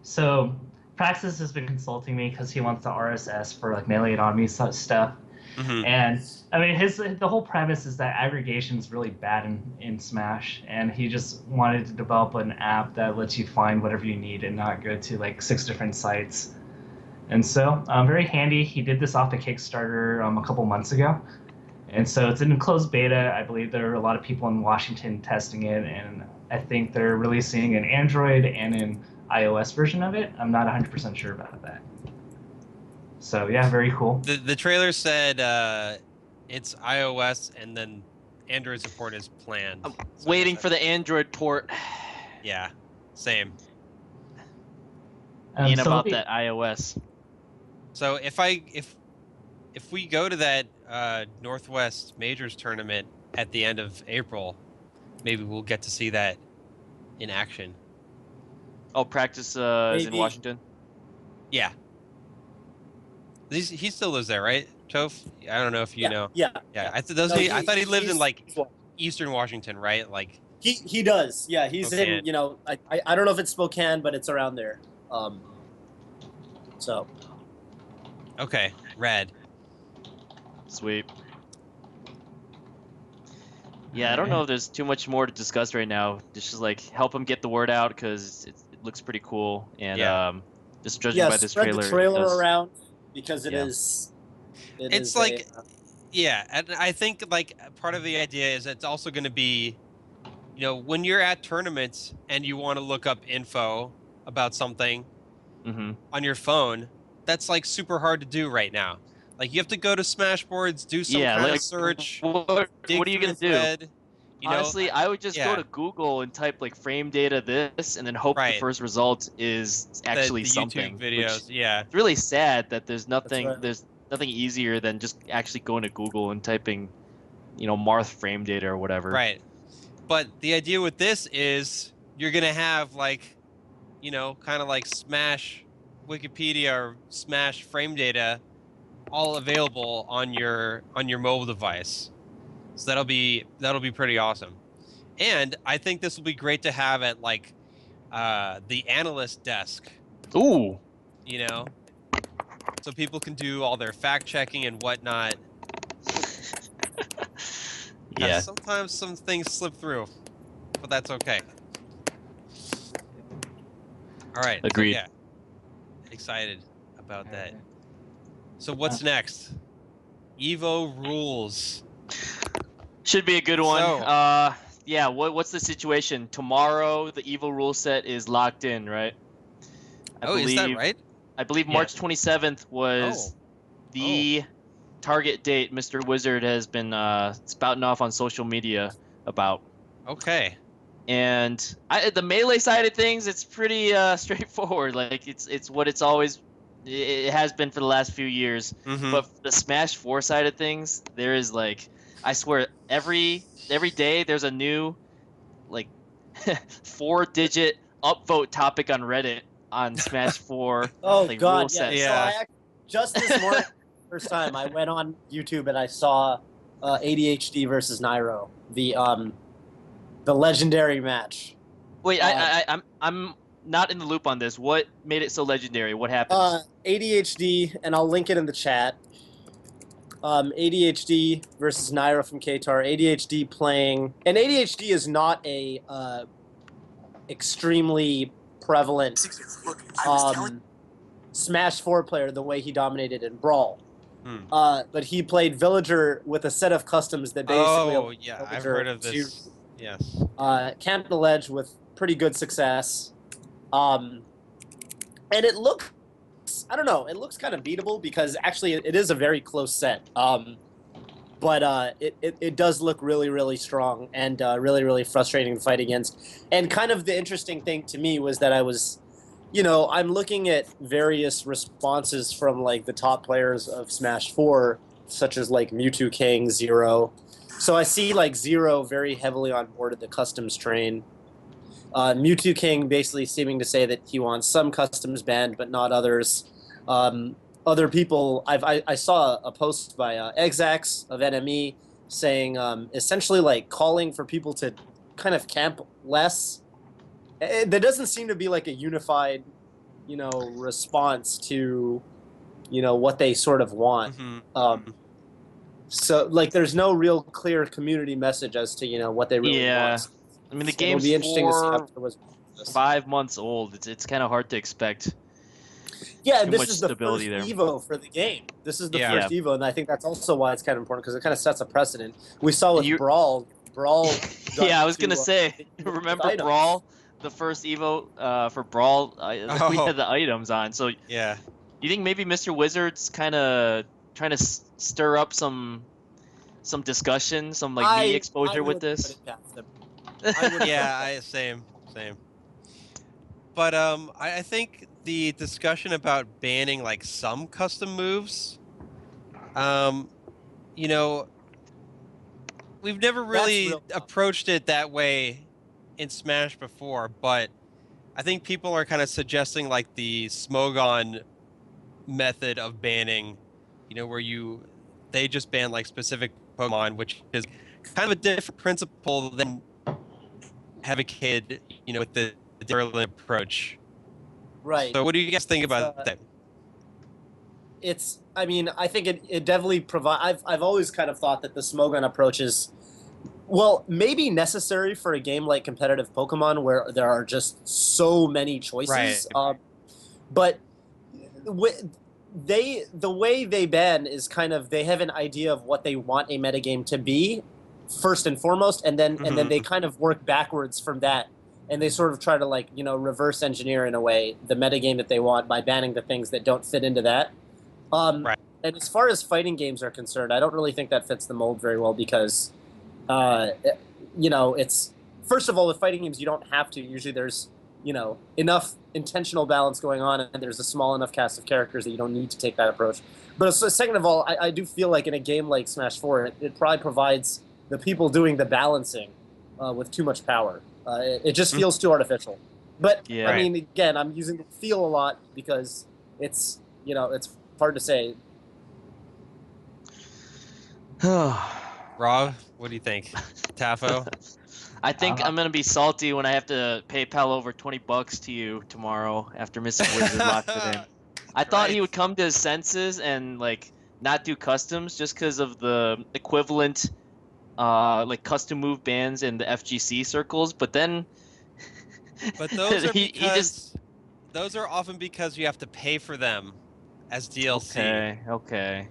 S4: So Praxis has been consulting me because he wants the RSS for like Melee and Omni stuff.
S1: Mm-hmm.
S4: And I mean, the whole premise is that aggregation is really bad in Smash, and he just wanted to develop an app that lets you find whatever you need and not go to like 6 different sites. And so, very handy. He did this off the Kickstarter a couple months ago. And so it's in closed beta. I believe there are a lot of people in Washington testing it, and I think they're releasing an Android and an iOS version of it. I'm not 100% sure about that. So yeah, very cool.
S1: The trailer said it's iOS and then Android support is planned.
S3: I'm waiting for the Android port.
S1: Yeah, same.
S3: Being about that iOS.
S1: So if we go to that Northwest Majors tournament at the end of April, maybe we'll get to see that in action.
S3: Oh, practice is in Washington?
S1: Yeah. He still lives there, right, Toph? I don't know if you know.
S2: Yeah.
S1: I thought he lived in like Eastern Washington, right? Like
S2: he does. Yeah, he's
S1: Spokane.
S2: in. I don't know if it's Spokane, but it's around there. So.
S1: Okay, rad.
S3: Sweet. Yeah, I don't know if there's too much more to discuss right now. Just like help him get the word out because it looks pretty cool, and just judging by this
S2: spread
S3: trailer,
S2: the trailer around because it's
S1: like, and I think like part of the idea is it's also going to be, when you're at tournaments and you want to look up info about something on your phone, that's like super hard to do right now. Like you have to go to Smashboards, do some kind of search.
S3: What are you gonna do? Honestly, I would just go to Google and type like frame data this, and then hope the first result is actually
S1: the
S3: something.
S1: YouTube videos,
S3: It's really sad that there's nothing easier than just actually going to Google and typing, Marth frame data or whatever.
S1: Right. But the idea with this is you're gonna have like, kind of like Smash Wikipedia or Smash frame data all available on your mobile device. So that'll be pretty awesome. And I think this will be great to have at like the analyst desk.
S3: Ooh.
S1: So people can do all their fact checking and whatnot.
S3: Yeah.
S1: Sometimes some things slip through, but that's okay. All right.
S3: Agreed.
S1: So, yeah. Excited about that. So what's next? Evo rules.
S3: Should be a good one.
S1: So,
S3: yeah. What's the situation? Tomorrow, the Evo rule set is locked in, right?
S1: Is that right?
S3: I believe March 27th was the target date Mr. Wizard has been spouting off on social media about.
S1: Okay.
S3: And the Melee side of things, it's pretty straightforward. Like it's what it's always. It has been for the last few years. But the Smash 4 side of things, there is like, I swear, every day there's a new, like, 4-digit upvote topic on Reddit on Smash 4.
S2: Oh
S3: like,
S2: God,
S3: rule sets.
S2: So just this morning, first time I went on YouTube and I saw ADHD versus Nairo, the legendary match.
S3: Wait, I'm not in the loop on this. What made it so legendary? What happened?
S2: ADHD, and I'll link it in the chat. ADHD versus Nairo from Qatar. ADHD playing, and ADHD is not a extremely prevalent Smash 4 player the way he dominated in Brawl. But he played Villager with a set of customs that basically
S1: I've heard of this. Yes.
S2: Camped the ledge with pretty good success. And it looks, I don't know, it looks kind of beatable because actually it is a very close set. But it does look really, really strong and really, really frustrating to fight against. And kind of the interesting thing to me was that I was, I'm looking at various responses from like the top players of Smash 4, such as like Mewtwo King, Zero. So I see like Zero very heavily on board at the customs train. Mewtwo King basically seeming to say that he wants some customs banned, but not others. Other people, I saw a post by Exax of NME saying essentially like calling for people to kind of camp less. There doesn't seem to be like a unified, response to, what they sort of want. So like, there's no real clear community message as to what they really want.
S3: I mean, the game's 5 months old. It's kind of hard to expect.
S2: Yeah,
S3: Too
S2: this
S3: much
S2: is the first
S3: stability there.
S2: Evo for the game. This is the
S1: Yeah.
S2: first Evo, and I think that's also why it's kind of important because it kind of sets a precedent. We saw with
S3: You-
S2: Brawl. got
S3: Yeah, I was
S2: to,
S3: gonna say.
S2: the Evo with
S3: Remember
S2: items.
S3: Brawl? The first Evo for Brawl, we
S1: Oh.
S3: had the items on. So
S1: Yeah.
S3: you think maybe Mr. Wizard's kind of trying to stir up some discussion, some like
S2: I
S3: media exposure with
S2: wouldn't put
S3: this?
S2: it past them. I wouldn't
S1: Yeah, same. But I think the discussion about banning like some custom moves, you know, we've never really
S2: real tough.
S1: approached it that way in Smash before, but I think people are kind of suggesting like the Smogon method of banning, where they just ban like specific Pokemon, which is kind of a different principle than advocated, with the Derlin approach.
S2: Right.
S1: So what do you guys think about that?
S2: I mean, I think it definitely provides. I've always kind of thought that the Smogon approach is, well, maybe necessary for a game like competitive Pokemon where there are just so many choices.
S1: Right.
S2: But the way they ban is kind of, they have an idea of what they want a metagame to be first and foremost, and then they kind of work backwards from that, and they sort of try to like reverse engineer in a way the metagame that they want by banning the things that don't fit into that.
S1: Right.
S2: And as far as fighting games are concerned, I don't really think that fits the mold very well because, it's, first of all, with fighting games you don't have to. Usually there's enough intentional balance going on, and there's a small enough cast of characters that you don't need to take that approach. But so, second of all, I do feel like in a game like Smash 4, it probably provides the people doing the balancing with too much power. It just feels too artificial. But,
S3: Yeah.
S2: I mean, again, I'm using feel a lot because it's, it's hard to say.
S1: Rob, what do you think? Tafo?
S3: I think I'm gonna be salty when I have to PayPal over $20 to you tomorrow after Mr. Wizard locked it in. I thought he would come to his senses and like not do customs just because of the equivalent like custom move bans in the FGC circles, but then
S1: But those are
S3: he just
S1: those are often because you have to pay for them as DLC.
S3: Okay.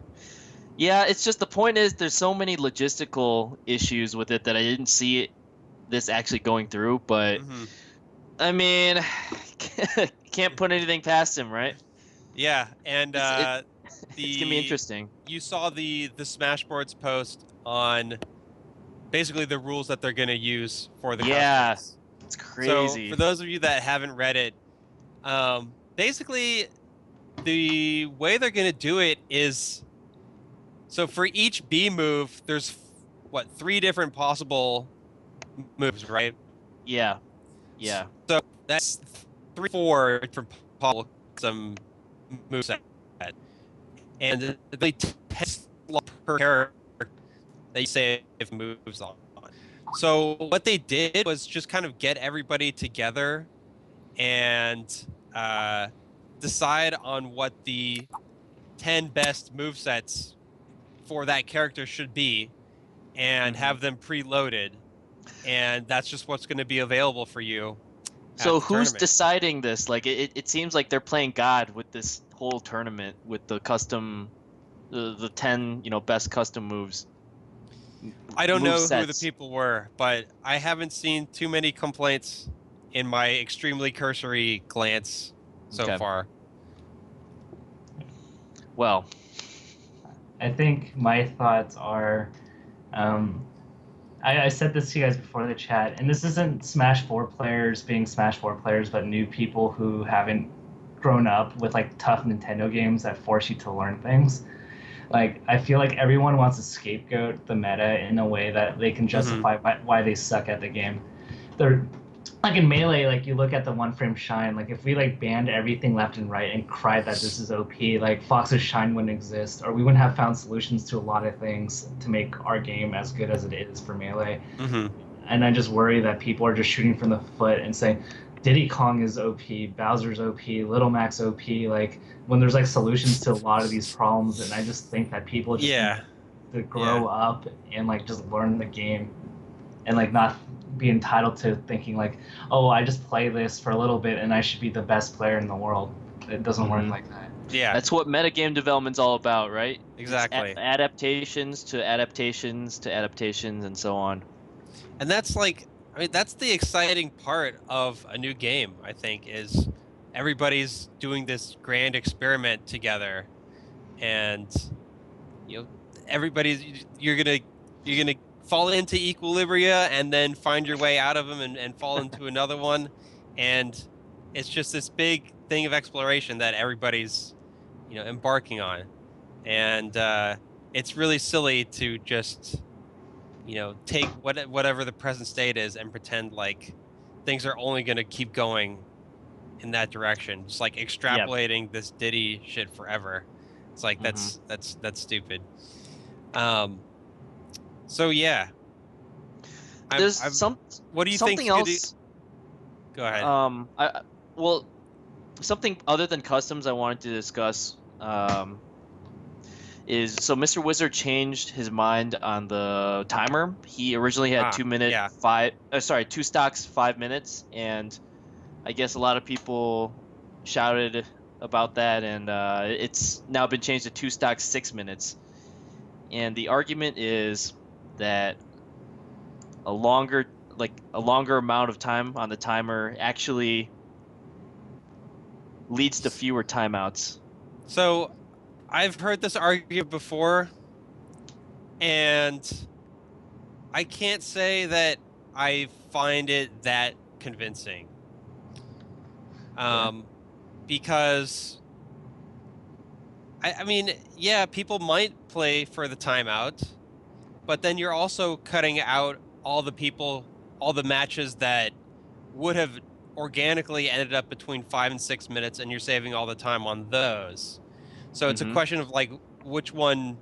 S3: Yeah, it's just the point is there's so many logistical issues with it that I didn't see this actually going through, but I mean, can't put anything past him, right?
S1: Yeah, and
S3: it's gonna be interesting.
S1: You saw the Smashboards post on basically the rules that they're gonna use for the customs.
S3: It's crazy.
S1: So for those of you that haven't read it, basically the way they're gonna do it is, so for each B move, there's 3 different possible moves, right?
S3: Yeah.
S1: So that's 4 different possible some moves set, and they test per character that you say if moves on. So what they did was just kind of get everybody together and decide on what the 10 best movesets for that character should be, and have them preloaded, and that's just what's going to be available for you.
S3: So who's deciding this? Like it seems like they're playing God with this whole tournament with the custom, the 10 best custom moves.
S1: I don't know who the people were, but I haven't seen too many complaints in my extremely cursory glance so far.
S3: Well,
S4: I think my thoughts are, I said this to you guys before the chat, and this isn't Smash 4 players being Smash 4 players, but new people who haven't grown up with like tough Nintendo games that force you to learn things. Like, I feel like everyone wants to scapegoat the meta in a way that they can justify why they suck at the game. They're like in Melee, like you look at the one frame shine, like if we like banned everything left and right and cried that this is OP, like Fox's shine wouldn't exist, or we wouldn't have found solutions to a lot of things to make our game as good as it is for Melee. And I just worry that people are just shooting from the foot and saying Diddy Kong is OP, Bowser's OP, Little Mac's OP, like when there's like solutions to a lot of these problems. And I just think that people just need to grow up and like just learn the game and like not be entitled to thinking like, oh, I just play this for a little bit and I should be the best player in the world. It doesn't work like that.
S1: Yeah,
S3: That's what metagame development's all about, right?
S1: exactly.
S3: It's adaptations to adaptations to adaptations and so on.
S1: And that's like, I mean, that's the exciting part of a new game, I think, is everybody's doing this grand experiment together, and you know, you're gonna fall into equilibria and then find your way out of them and fall into another one, and it's just this big thing of exploration that everybody's embarking on, and it's really silly to just take whatever the present state is and pretend like things are only going to keep going in that direction, just like extrapolating this Diddy shit forever. It's like that's stupid. So yeah,
S3: There's
S1: what do you think?
S3: Something else.
S1: Go ahead.
S3: Well, something other than customs I wanted to discuss is so Mr. Wizard changed his mind on the timer. He originally had 2 stocks 5 minutes, and I guess a lot of people shouted about that, and it's now been changed to 2 stocks 6 minutes. And the argument is that a longer amount of time on the timer actually leads to fewer timeouts.
S1: So I've heard this argument before, and I can't say that I find it that convincing. Because I mean, yeah, people might play for the timeout, but then you're also cutting out all the matches that would have organically ended up between 5 and 6 minutes, and you're saving all the time on those. So it's a question of like which one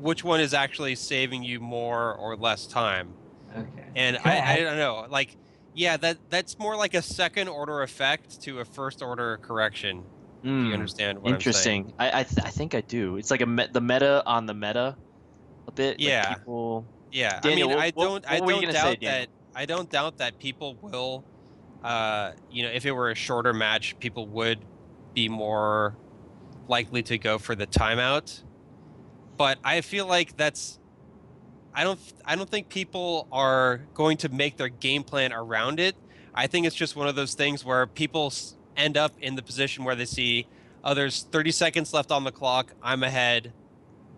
S1: is actually saving you more or less time.
S4: Okay.
S1: And I don't know, like, yeah, that's more like a second order effect to a first order correction. If you understand what I'm saying.
S3: Interesting. I think I do. It's like the meta on the meta a bit.
S1: Yeah.
S3: Like people...
S1: Yeah.
S3: Daniel,
S1: I mean, I don't doubt that people will, if it were a shorter match, people would be more likely to go for the timeout. But I feel like I don't think people are going to make their game plan around it. I think it's just one of those things where people end up in the position where they see, oh, there's 30 seconds left on the clock. I'm ahead.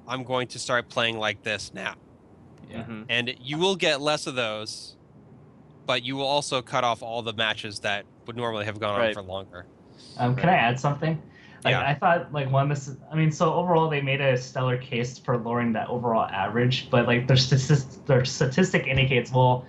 S1: I'm going to start playing like this now.
S4: Yeah.
S1: And you will get less of those, but you will also cut off all the matches that would normally have gone on for longer.
S4: Can I add something? I thought so overall they made a stellar case for lowering that overall average, but like their statistic indicates, well,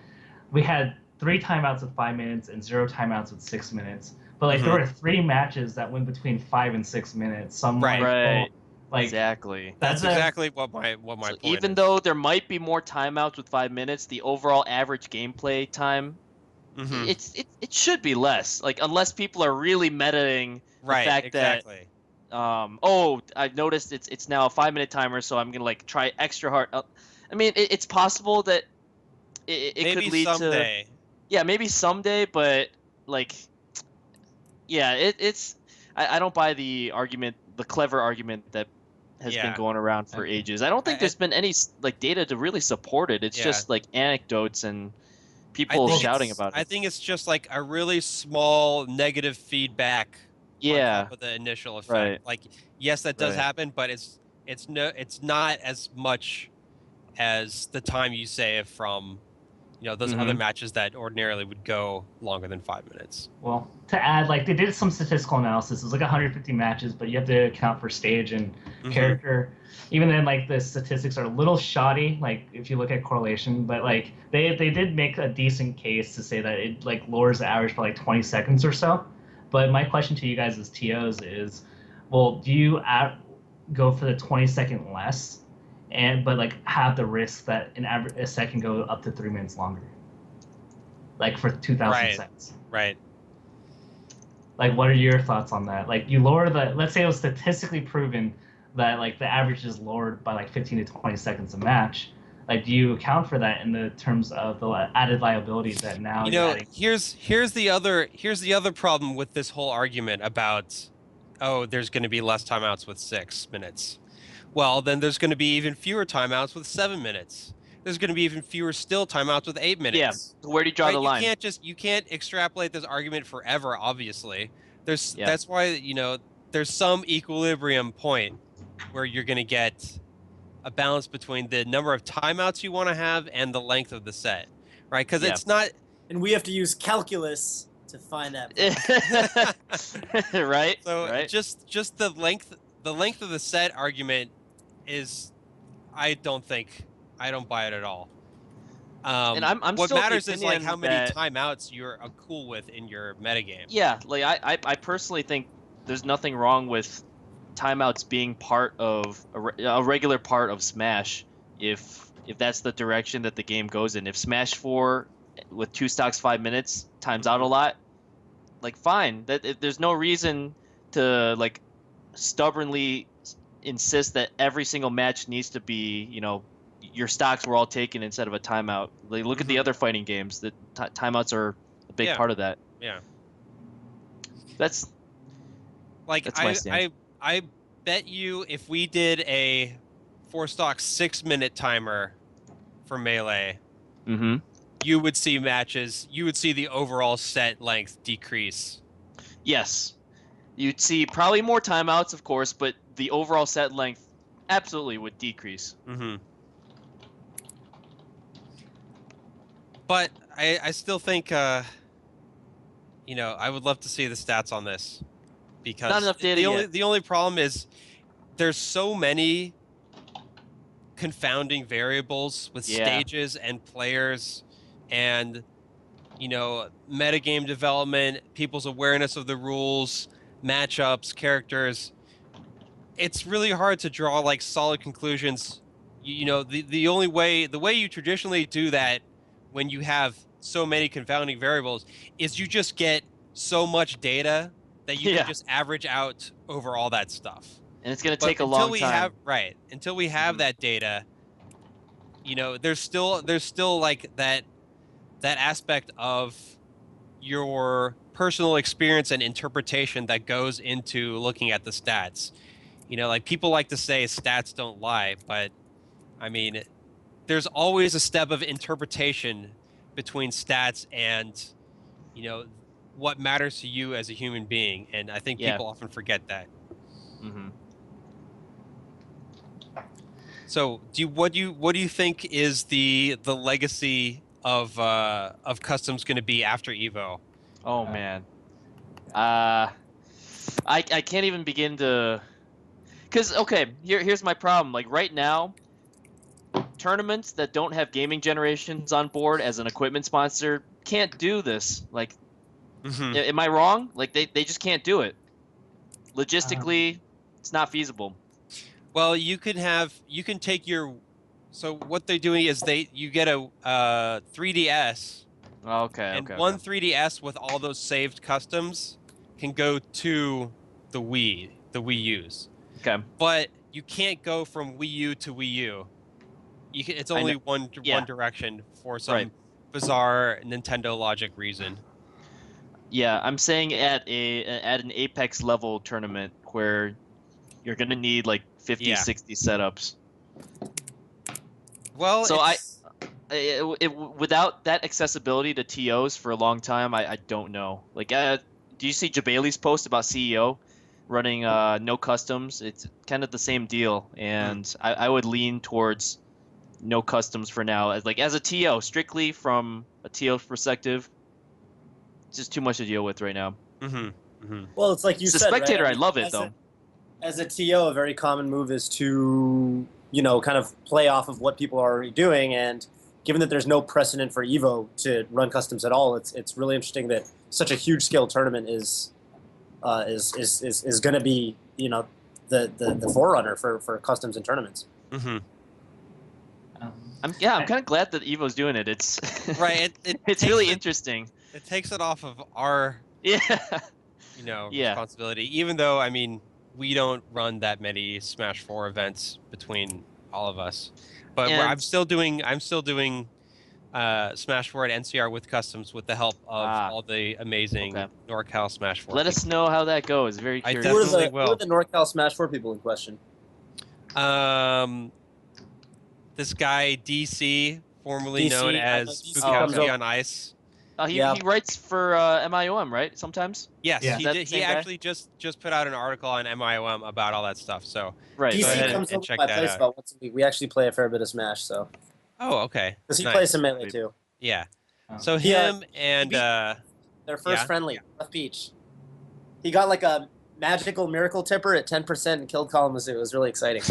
S4: we had 3 timeouts with 5 minutes and 0 timeouts with 6 minutes, but like there were 3 matches that went between 5 and 6 minutes. So I'm
S3: exactly.
S1: That's exactly what my point
S3: even
S1: is.
S3: though there might be more timeouts with 5 minutes, the overall average gameplay time, it should be less. Like unless people are really metaing the fact that I've noticed it's now a 5-minute timer, so I'm gonna like try extra hard. I mean, it's possible that it could lead
S1: someday.
S3: to maybe someday, but like it's I don't buy the argument, the clever argument that has been going around for ages. I don't think there's been any like data to really support it. It's just like anecdotes and people shouting about it.
S1: I think it's just like a really small negative feedback on top of the initial effect.
S3: Right.
S1: Like, yes, that does happen, but it's not as much as the time you save from those other matches that ordinarily would go longer than 5 minutes.
S4: Well, to add, like they did some statistical analysis. It was like 150 matches, but you have to account for stage and character. Even then, like the statistics are a little shoddy, like if you look at correlation. But like they did make a decent case to say that it like lowers the average by like 20 seconds or so. But my question to you guys as TOs is, well, do you go for the 20-second less? But like have the risk that a second go up to 3 minutes longer, like for 2,000 cents.
S1: Right.
S4: Like, what are your thoughts on that? Like, you lower let's say it was statistically proven that like the average is lowered by like 15 to 20 seconds a match, Like, do you account for that in the terms of the added liabilities that now you're adding?
S1: Here's the other problem with this whole argument about, oh, there's going to be less timeouts with 6 minutes. Well, then there's going to be even fewer timeouts with 7 minutes. There's going to be even fewer still timeouts with 8 minutes.
S3: Yeah. Where do you draw the line?
S1: You can't extrapolate this argument forever. Obviously,
S3: Yeah.
S1: that's why there's some equilibrium point where you're going to get a balance between the number of timeouts you want to have and the length of the set, right? Because it's not.
S2: And we have to use calculus to find that.
S3: Right.
S1: So
S3: right.
S1: just the length of the set argument is, I don't buy it at all.
S3: And I'm
S1: what
S3: still
S1: matters is like how many
S3: that...
S1: timeouts you're cool with in your metagame.
S3: Yeah, like I personally think there's nothing wrong with timeouts being part of a regular part of Smash if that's the direction that the game goes in. If Smash 4 with 2 stocks 5 minutes times out a lot, like fine. There's no reason to like stubbornly insist that every single match needs to be, your stocks were all taken instead of a timeout. Like look at the other fighting games. The timeouts are a big part of that.
S1: Yeah.
S3: That's my stance.
S1: I bet you if we did a 4-stock 6-minute timer for Melee, you would see matches. You would see the overall set length decrease.
S3: Yes, you'd see probably more timeouts, of course, but the overall set length absolutely would decrease.
S1: But I still think, I would love to see the stats on this, because
S3: not enough data yet.
S1: The only problem is there's so many confounding variables with stages and players and, metagame development, people's awareness of the rules, matchups, characters. It's really hard to draw like solid conclusions. The way you traditionally do that when you have so many confounding variables is you just get so much data that you can just average out over all that stuff.
S3: And it's going to take a long time.
S1: Until we have that data, there's still like that aspect of your personal experience and interpretation that goes into looking at the stats. Like people like to say stats don't lie, but I mean, there's always a step of interpretation between stats and, what matters to you as a human being. And I think people often forget that. So what do you think is the legacy of customs going to be after Evo?
S3: Oh man. I can't even begin to, because here's my problem. Like right now, tournaments that don't have gaming generations on board as an equipment sponsor can't do this. Like, am I wrong? Like they just can't do it. Logistically, it's not feasible.
S1: Well, you can take your, so what they're doing is you get a 3DS.
S3: Okay.
S1: One 3DS with all those saved customs can go to the Wii U's.
S3: Okay.
S1: But you can't go from Wii U to Wii U. It's only one direction for some bizarre Nintendo logic reason.
S3: Yeah, I'm saying at an Apex level tournament where you're gonna need like 50, 60 setups.
S1: Well,
S3: so without that accessibility to TOs for a long time, I don't know. Like, do you see Jabali's post about CEO running no customs? It's kind of the same deal, and I would lean towards no customs for now. As a TO, strictly from a TO perspective, it's just too much to deal with right now.
S2: Well, it's like you said,
S3: as a spectator,
S2: right?
S3: I love it though.
S2: As a TO, a very common move is to, kind of play off of what people are already doing. And given that there's no precedent for Evo to run customs at all, it's really interesting that such a huge scale tournament is going to be, the forerunner for customs and tournaments.
S3: I'm kind of glad that Evo's doing it. It's
S1: right.
S3: It's really interesting.
S1: It takes it off of our responsibility. Even though, I mean, we don't run that many Smash 4 events between all of us. But
S3: And-
S1: I'm still doing Smash 4 and NCR with customs with the help of all the amazing NorCal Smash 4.
S3: Let us know how that goes. Very
S1: I
S3: curious.
S1: definitely
S2: Who are the NorCal Smash 4 people in question?
S1: This guy DC, formerly
S2: DC,
S1: known
S2: I know
S1: as
S2: DC
S3: comes
S1: Bukowski
S2: up.
S1: on Ice.
S3: He writes for MIOM, right? Sometimes.
S1: Yes,
S4: Yeah.
S1: he
S3: That
S1: did.
S3: same
S1: He
S3: guy?
S1: actually just put out an article on MIOM about all that stuff. So
S3: Right.
S1: Go
S2: DC
S1: ahead
S2: comes
S1: and
S2: over
S1: check
S2: to my
S1: that
S2: place
S1: out.
S2: about once a week. We actually play a fair bit of Smash, so
S1: oh, okay.
S2: because he
S1: Nice.
S2: plays some Melee too.
S1: Yeah.
S4: Oh.
S1: So
S2: He,
S1: him and
S2: beat- Their first
S1: Yeah.
S2: friendly, Rough Beach. He got like a magical miracle tipper at 10% and killed Kalamazoo. It was really exciting.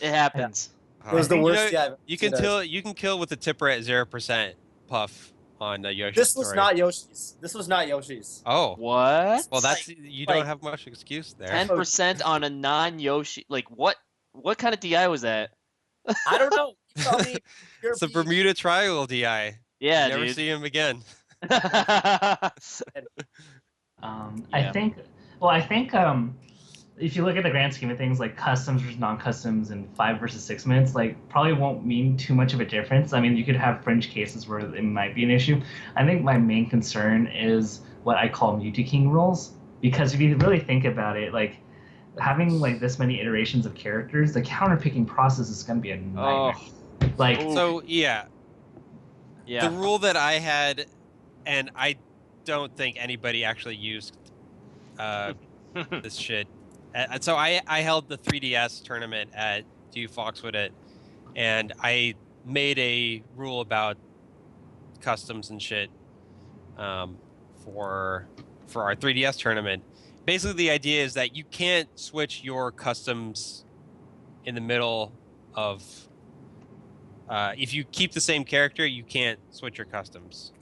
S3: It happens.
S2: It was the
S1: You
S2: worst.
S1: know,
S2: Yeah,
S1: you can kill with the tipper at 0% puff on Yoshi's
S2: This was
S1: story.
S2: not Yoshi's. This was not Yoshi's.
S1: Oh,
S3: What?
S1: well, that's you don't have much excuse there.
S3: 10% on a non-Yoshi. Like what? What kind of DI was that?
S2: I don't know. You tell me. You're
S1: It's a
S2: beat.
S1: Bermuda Triangle DI.
S3: Yeah,
S1: Never
S3: dude.
S1: see him again.
S4: I think if you look at the grand scheme of things, like customs versus non-customs and 5 versus 6 minutes, like probably won't mean too much of a difference. I mean, you could have fringe cases where it might be an issue. I think my main concern is what I call Mewtwo King rules, because if you really think about it, like having like this many iterations of characters, the counterpicking process is going to be a nightmare. Like,
S1: So yeah,
S3: Yeah.
S1: the rule that I had, and I don't think anybody actually used this shit. And so I held the 3DS tournament at DU Foxwood and I made a rule about customs and shit for our 3DS tournament. Basically, the idea is that you can't switch your customs in the middle of. If you keep the same character, you can't switch your customs.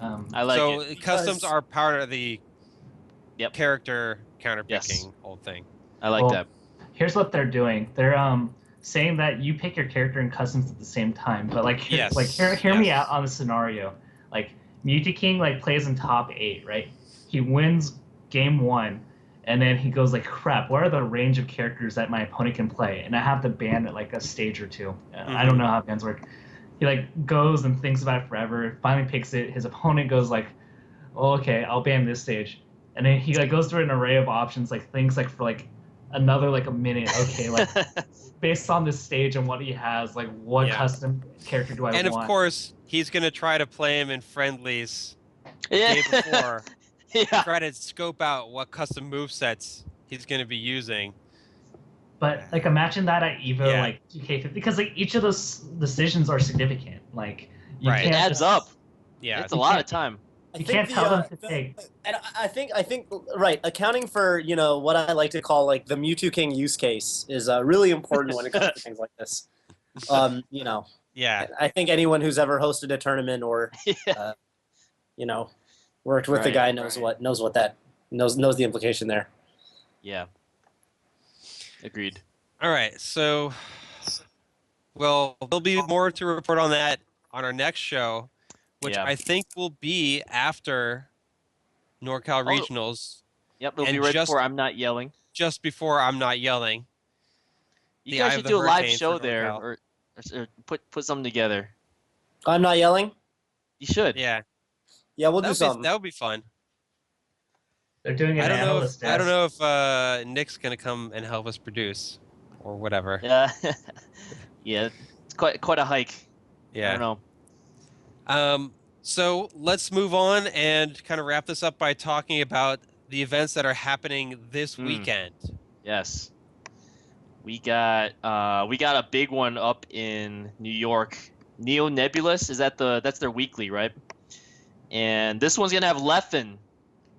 S3: I like
S1: so
S3: it.
S1: customs are part of the
S3: Yep.
S1: character counterpicking
S3: Yes.
S1: whole thing.
S3: I like
S4: Well,
S3: that.
S4: here's what they're doing. They're saying that you pick your character and customs at the same time, but like hear me out on the scenario. Like Mewtwo King like plays in top 8, right? He wins game 1, and then he goes like, crap, what are the range of characters that my opponent can play? And I have to ban at like a stage or two. I don't know how bans work. He like goes and thinks about it forever, finally picks it. His opponent goes like, oh, okay, I'll ban this stage. And then he like goes through an array of options, like things like for like another like a minute. Okay, like based on this stage and what he has, like what custom character do I want?
S1: And of course, he's gonna try to play him in friendlies
S3: Yeah.
S1: day before.
S3: Yeah.
S1: Try to scope out what custom movesets he's gonna be using.
S4: But like imagine that at Evo
S1: Yeah.
S4: like 2K50, because like each of those decisions are significant. Like you
S1: Right.
S3: It
S4: can't
S3: adds
S4: just-
S3: up.
S1: Yeah.
S3: It's a lot of time.
S4: You can't tell them to take.
S2: And I think right, accounting for what I like to call like the Mewtwo King use case is really important when it comes to things like this.
S1: Yeah.
S2: I think anyone who's ever hosted a tournament or
S3: Yeah.
S2: worked with the
S3: Right,
S2: guy knows the implication there.
S3: Yeah. Agreed.
S1: All right. So, well, there'll be more to report on that on our next show, which
S3: Yeah.
S1: I think will be after NorCal Regionals,
S3: Yep. It'll
S1: And
S3: be right
S1: just-
S3: before I'm not yelling.
S1: just before I'm Not Yelling.
S3: You
S1: The
S3: guys
S1: Eye
S3: should
S1: of the
S3: do a live
S1: Hurricane
S3: show
S1: for
S3: there,
S1: NorCal.
S3: or put something together.
S2: I'm not yelling.
S3: You should.
S1: Yeah.
S2: Yeah, we'll do
S1: That
S2: something.
S1: would be fun.
S4: They're doing an
S1: I don't
S4: analyst
S1: know
S4: desk.
S1: if Nick's gonna come and help us produce or whatever.
S3: Yeah. Yeah. It's quite a hike. I
S1: Yeah.
S3: don't know.
S1: So let's move on and kind of wrap this up by talking about the events that are happening this weekend.
S3: Yes. We got a big one up in New York. Neo Nebulous, that's their weekly, right? And this one's gonna have Leffen,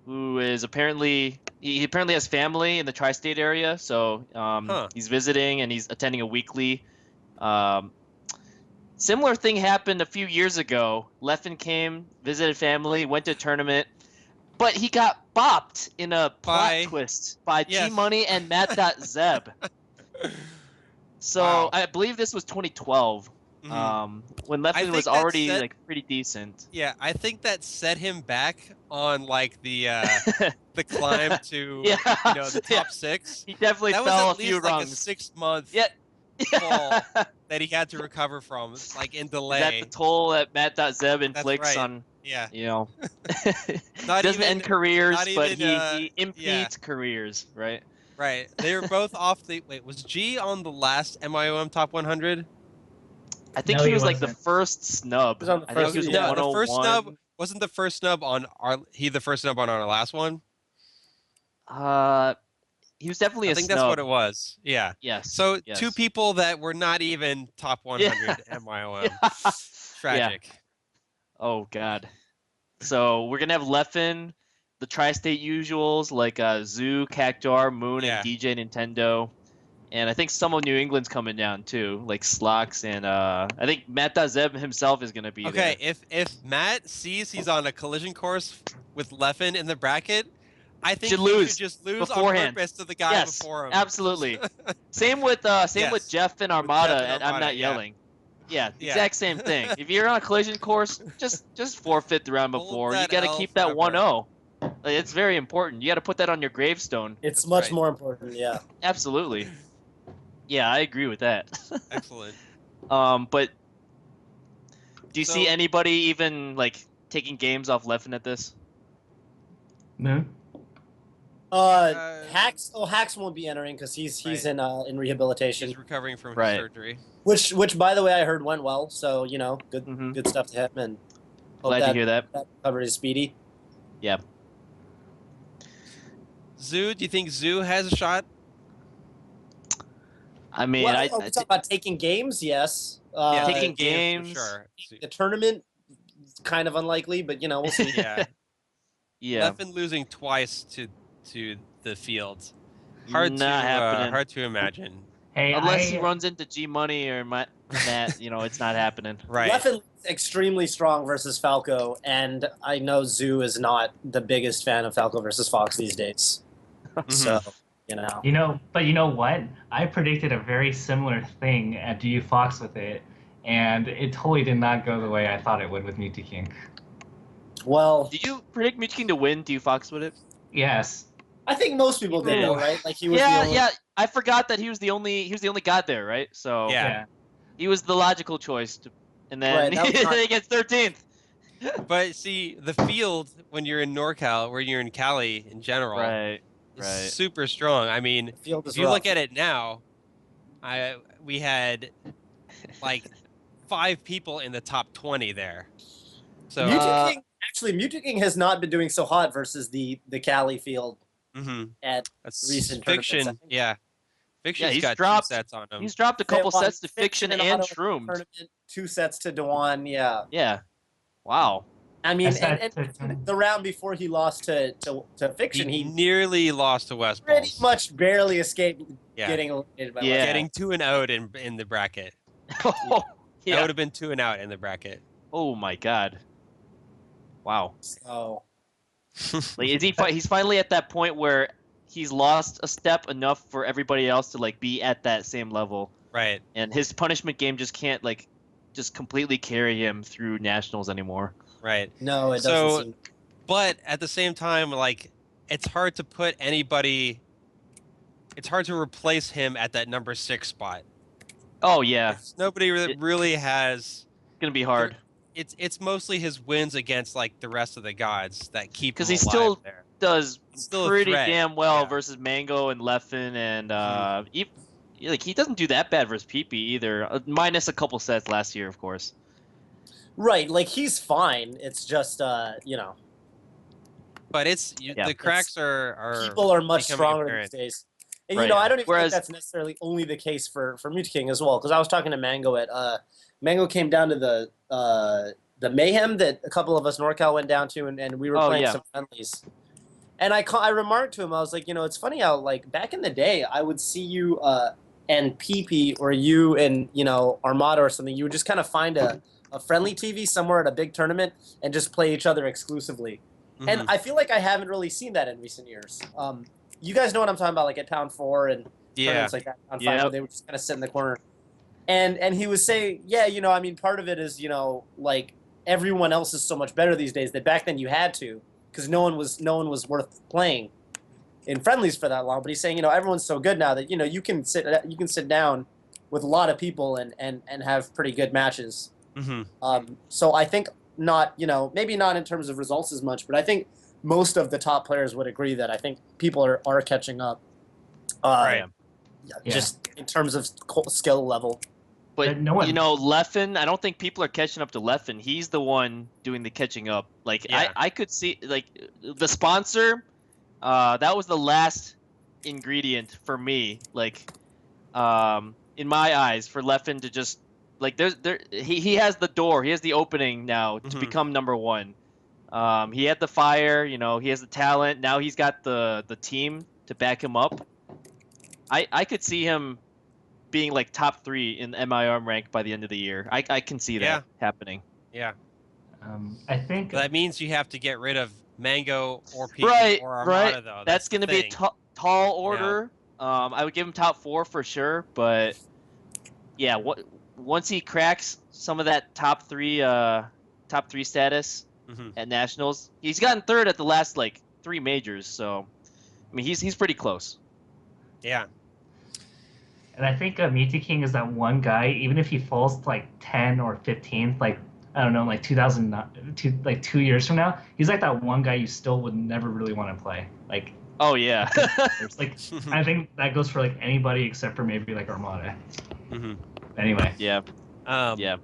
S3: who is apparently he apparently has family in the tri-state area, so he's visiting and he's attending a weekly. Similar thing happened a few years ago. Leffen came, visited family, went to a tournament, but he got bopped in a plot twist by
S1: Yes.
S3: G-Money and Matt.Zeb. So
S1: Wow.
S3: I believe this was 2012. When
S1: I
S3: Leffen
S1: think
S3: was
S1: that
S3: already
S1: set-
S3: like pretty decent.
S1: Yeah, I think that set him back on like the climb to
S3: Yeah,
S1: the
S3: yeah.
S1: top 6.
S3: He definitely
S1: That was
S3: fell
S1: at
S3: a few
S1: least like a
S3: rungs.
S1: 6-month
S3: Yeah.
S1: fall that he had to recover from, like in
S3: Is that
S1: delay.
S3: the toll that Matt.Zeb inflicts
S1: right.
S3: on,
S1: Yeah.
S3: Doesn't
S1: even-
S3: end careers,
S1: not
S3: but
S1: even,
S3: he
S1: yeah.
S3: impedes careers, right?
S1: Right. They were both off the. Wait, was G on the last MIOM top 100?
S3: I think
S4: No,
S3: he
S4: he
S3: was like the
S4: wasn't.
S3: first snub.
S2: He was on the
S3: I think
S2: first-
S3: he was
S2: yeah.
S1: No, the first snub
S3: 101.
S1: wasn't the first snub on our. He the first snub on our last one.
S3: He was definitely
S1: I
S3: a
S1: think
S3: snub.
S1: that's what it was. Yeah.
S3: Yes.
S1: So
S3: yes.
S1: 2 people that were not even top 100 MIOM.
S3: Yeah.
S1: Tragic.
S3: Oh god. So we're gonna have Leffen, the tri-state usuals like Zoo, Cactuar, Moon,
S1: Yeah.
S3: and DJ Nintendo, and I think some of New England's coming down too, like Slox and I think Matt.Zeb himself is gonna be
S1: Okay,
S3: there.
S1: if Matt sees he's on a collision course with Leffen in the bracket, I think
S3: Should
S1: he
S3: lose
S1: should just lose
S3: beforehand.
S1: on purpose to the guy
S3: Yes,
S1: before him.
S3: absolutely. Same with
S1: Yes,
S3: Jeff and Armada
S1: Jeff and
S3: at I'm
S1: Armada,
S3: Not
S1: yeah.
S3: Yelling. Yeah,
S1: Yeah.
S3: exact same thing. If you're on a collision course, just forfeit the round
S1: Hold
S3: before. You
S1: that
S3: got to
S1: L
S3: keep that
S1: forever.
S3: 1-0. Like, it's very important. You got to put that on your gravestone.
S2: It's
S1: That's
S2: much
S1: right.
S2: more important. Yeah.
S3: Absolutely. Yeah, I agree with that.
S1: Excellent.
S3: But do you
S1: So-
S3: see anybody even like taking games off Leffen at this?
S4: Moon.
S2: Hacks. Oh, Hacks won't be entering because he's
S1: Right.
S2: in rehabilitation.
S1: He's recovering from
S3: Right.
S1: his surgery.
S2: Which by the way I heard went well. So good
S3: Mhm.
S2: good stuff to him, and hope
S3: Glad to hear that.
S2: that recovery is speedy.
S3: Yeah.
S1: Zoo, do you think Zoo has a shot?
S3: I mean,
S2: Well,
S3: I
S2: we're talking about taking games. Yes.
S1: Yeah,
S3: taking
S1: games
S3: games.
S1: for sure.
S2: The tournament, kind of unlikely, but we'll see.
S1: Yeah.
S3: yeah,
S1: Leffen losing twice to the field. Hard
S3: not happening.
S1: hard to imagine.
S4: Hey,
S3: Unless he runs into G Money or Matt, it's not happening.
S1: Right.
S2: Leffen is extremely strong versus Falco, and I know Zoo is not the biggest fan of Falco versus Fox these days.
S1: Mhm.
S2: So,
S4: But you know what? I predicted a very similar thing at DU Fox with it, and it totally did not go the way I thought it would with Mewtwo King.
S2: well,
S3: Did you predict Mewtwo King to win? Do you Fox with it?
S4: Yes.
S2: I think most people did, though, right? Like he was the
S3: Yeah,
S2: only...
S3: yeah. I forgot that he was the only god there, right? So
S1: Yeah.
S3: he was the logical choice. And then
S2: Right, that was not-
S3: he gets 13th.
S1: But see, the field when you're in NorCal, where you're in Cali in general,
S3: Right.
S1: is
S3: right.
S1: super strong. I mean,
S2: The field is
S1: if you
S2: rough.
S1: look at it now, we had like 5 people in the top 20 there. So
S2: Mewtwo King has not been doing so hot versus the Cali field
S1: mhm.
S2: at
S1: That's
S2: recent tournaments, I
S1: Fiction.
S2: think.
S1: Yeah. Fiction's
S3: he's
S1: got
S3: dropped-
S1: 2 sets on him.
S3: He's dropped a couple
S2: They won
S3: sets to Fiction and
S2: Auto
S3: Shroomed.
S2: tournament, 2 sets to Dewan. Yeah.
S3: Yeah. Wow.
S2: I mean,
S4: I
S2: and
S4: said-
S2: the round before he lost to Fiction,
S1: He
S2: he
S1: nearly lost to West
S2: pretty
S1: Balls.
S2: much barely escaped
S1: Yeah.
S2: getting eliminated by
S3: Yeah.
S2: West.
S1: Getting 2 and out in the bracket.
S3: Oh,
S1: That
S3: yeah.
S1: would have been 2 and out in the bracket.
S3: Oh my god. Wow.
S2: So
S3: Like, he's finally at that point where he's lost a step enough for everybody else to like be at that same level,
S1: Right.
S3: and his punishment game just can't just completely carry him through nationals anymore.
S1: Right.
S2: no, it
S1: So-
S2: doesn't seem.
S1: But at the same time, like, it's hard to put anybody. It's hard to replace him at that number 6 spot.
S3: Oh yeah,
S1: Nobody really has.
S3: it's gonna be hard
S1: It's mostly his wins against like the rest of the gods that keep.
S3: because
S1: him
S3: he
S1: alive
S3: still
S1: there.
S3: does
S1: Still a
S3: pretty
S1: threat,
S3: damn well
S1: yeah.
S3: versus Mango and Leffen, and
S1: Mm-hmm.
S3: he doesn't do that bad versus PP either. Minus a couple sets last year, of course.
S2: Right, like he's fine. It's just
S1: But
S3: Yeah.
S1: the cracks are
S2: people are much
S1: becoming
S2: stronger
S1: apparent.
S2: these days. And
S3: Right.
S2: I don't even
S3: Whereas-
S2: think that's necessarily only the case for Mewtwo King as well. Because I was talking to Mango at Mango came down to the Mayhem that a couple of us NorCal went down to, and we were
S3: Oh,
S2: playing
S3: yeah.
S2: some friendlies. And I remarked to him, I was like, it's funny how like back in the day I would see you and PP or you and Armada or something. You would just kind of find a friendly TV somewhere at a big tournament and just play each other exclusively.
S1: Mhm.
S2: And I feel like I haven't really seen that in recent years. You guys know what I'm talking about, like at Town 4 and
S1: yeah.
S2: tournaments like that, Town 5,
S3: Yep.
S2: where they would just kind of sit in the corner. And he was saying, yeah, I mean, part of it is, like everyone else is so much better these days that back then you had to, because no one was worth playing in friendlies for that long. But he's saying, everyone's so good now that you can sit down with a lot of people and have pretty good matches.
S1: Mm-hmm.
S2: So I think not, maybe not in terms of results as much, but I think most of the top players would agree that I think people are catching up.
S1: Right.
S2: Just in terms of skill level.
S3: But
S4: no one...
S3: Leffen, I don't think people are catching up to Leffen. He's the one doing the catching up. Like I could see like the sponsor. That was the last ingredient for me. Like, in my eyes, for Leffen to just like he has the door. He has the opening now to become number one. He had the fire. He has the talent. Now he's got the team to back him up. I could see him being like top 3 in MIOM rank by the end of the year. I can see that happening.
S1: Yeah.
S4: I think
S1: that means you have to get rid of Mango or Pete or Armada, though.
S3: That's going to be a tall order. Yeah. I would give him top 4 for sure, but yeah, once he cracks some of that top 3 status at nationals, he's gotten 3rd at the last like 3 majors. So, I mean, he's pretty close.
S1: Yeah.
S4: And I think Meaty King is that one guy, even if he falls to like 10 or 15th, like, I don't know, like 2 years from now, he's like that one guy you still would never really want to play. Like,
S3: oh yeah.
S4: like, I think that goes for like anybody except for maybe like Armada. Anyway.
S3: Yeah. Yeah.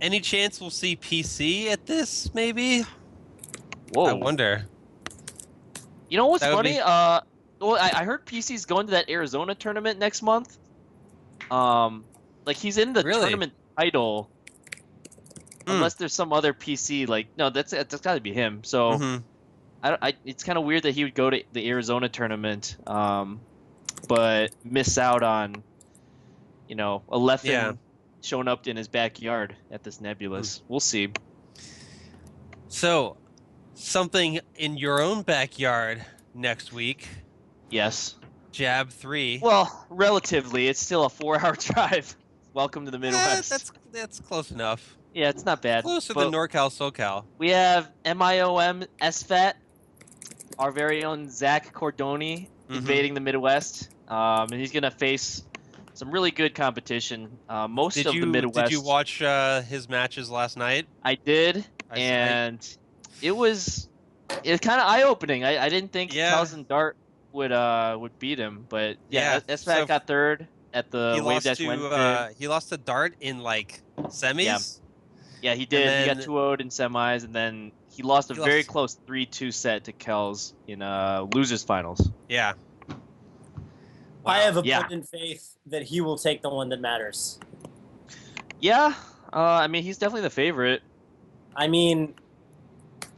S1: Any chance we'll see PC at this, maybe?
S3: Whoa.
S1: I wonder.
S3: You know what's funny? Well, I heard PC's going to that Arizona tournament next month. Like he's in the tournament title, unless there's some other PC. Like, no, that's got to be him. So, it's kind of weird that he would go to the Arizona tournament, but miss out on, a Leffen showing up in his backyard at this Nebulous. We'll see.
S1: So, something in your own backyard next week.
S3: Yes.
S1: Jab 3.
S3: Well, relatively, it's still a 4-hour drive. Welcome to the Midwest.
S1: That's close enough.
S3: Yeah, it's not bad.
S1: Closer than NorCal, SoCal.
S3: We have MIOM SFAT, our very own Zach Cordoni, invading the Midwest, and he's gonna face some really good competition. Most of the Midwest.
S1: Did you watch his matches last night?
S3: I did, and it was kind of eye-opening. I didn't think Thousand Dart would beat him, but SFAT got 3rd at the Wave Dash Wednesday.
S1: He lost to Dart in like semis.
S3: Yeah, he did. He got 2-0'd in semis, and then he lost a very close 3-2 set to Kells in losers finals.
S1: Yeah.
S2: Wow. I have abundant faith that he will take the one that matters.
S3: Yeah, I mean, he's definitely the favorite.
S2: I mean,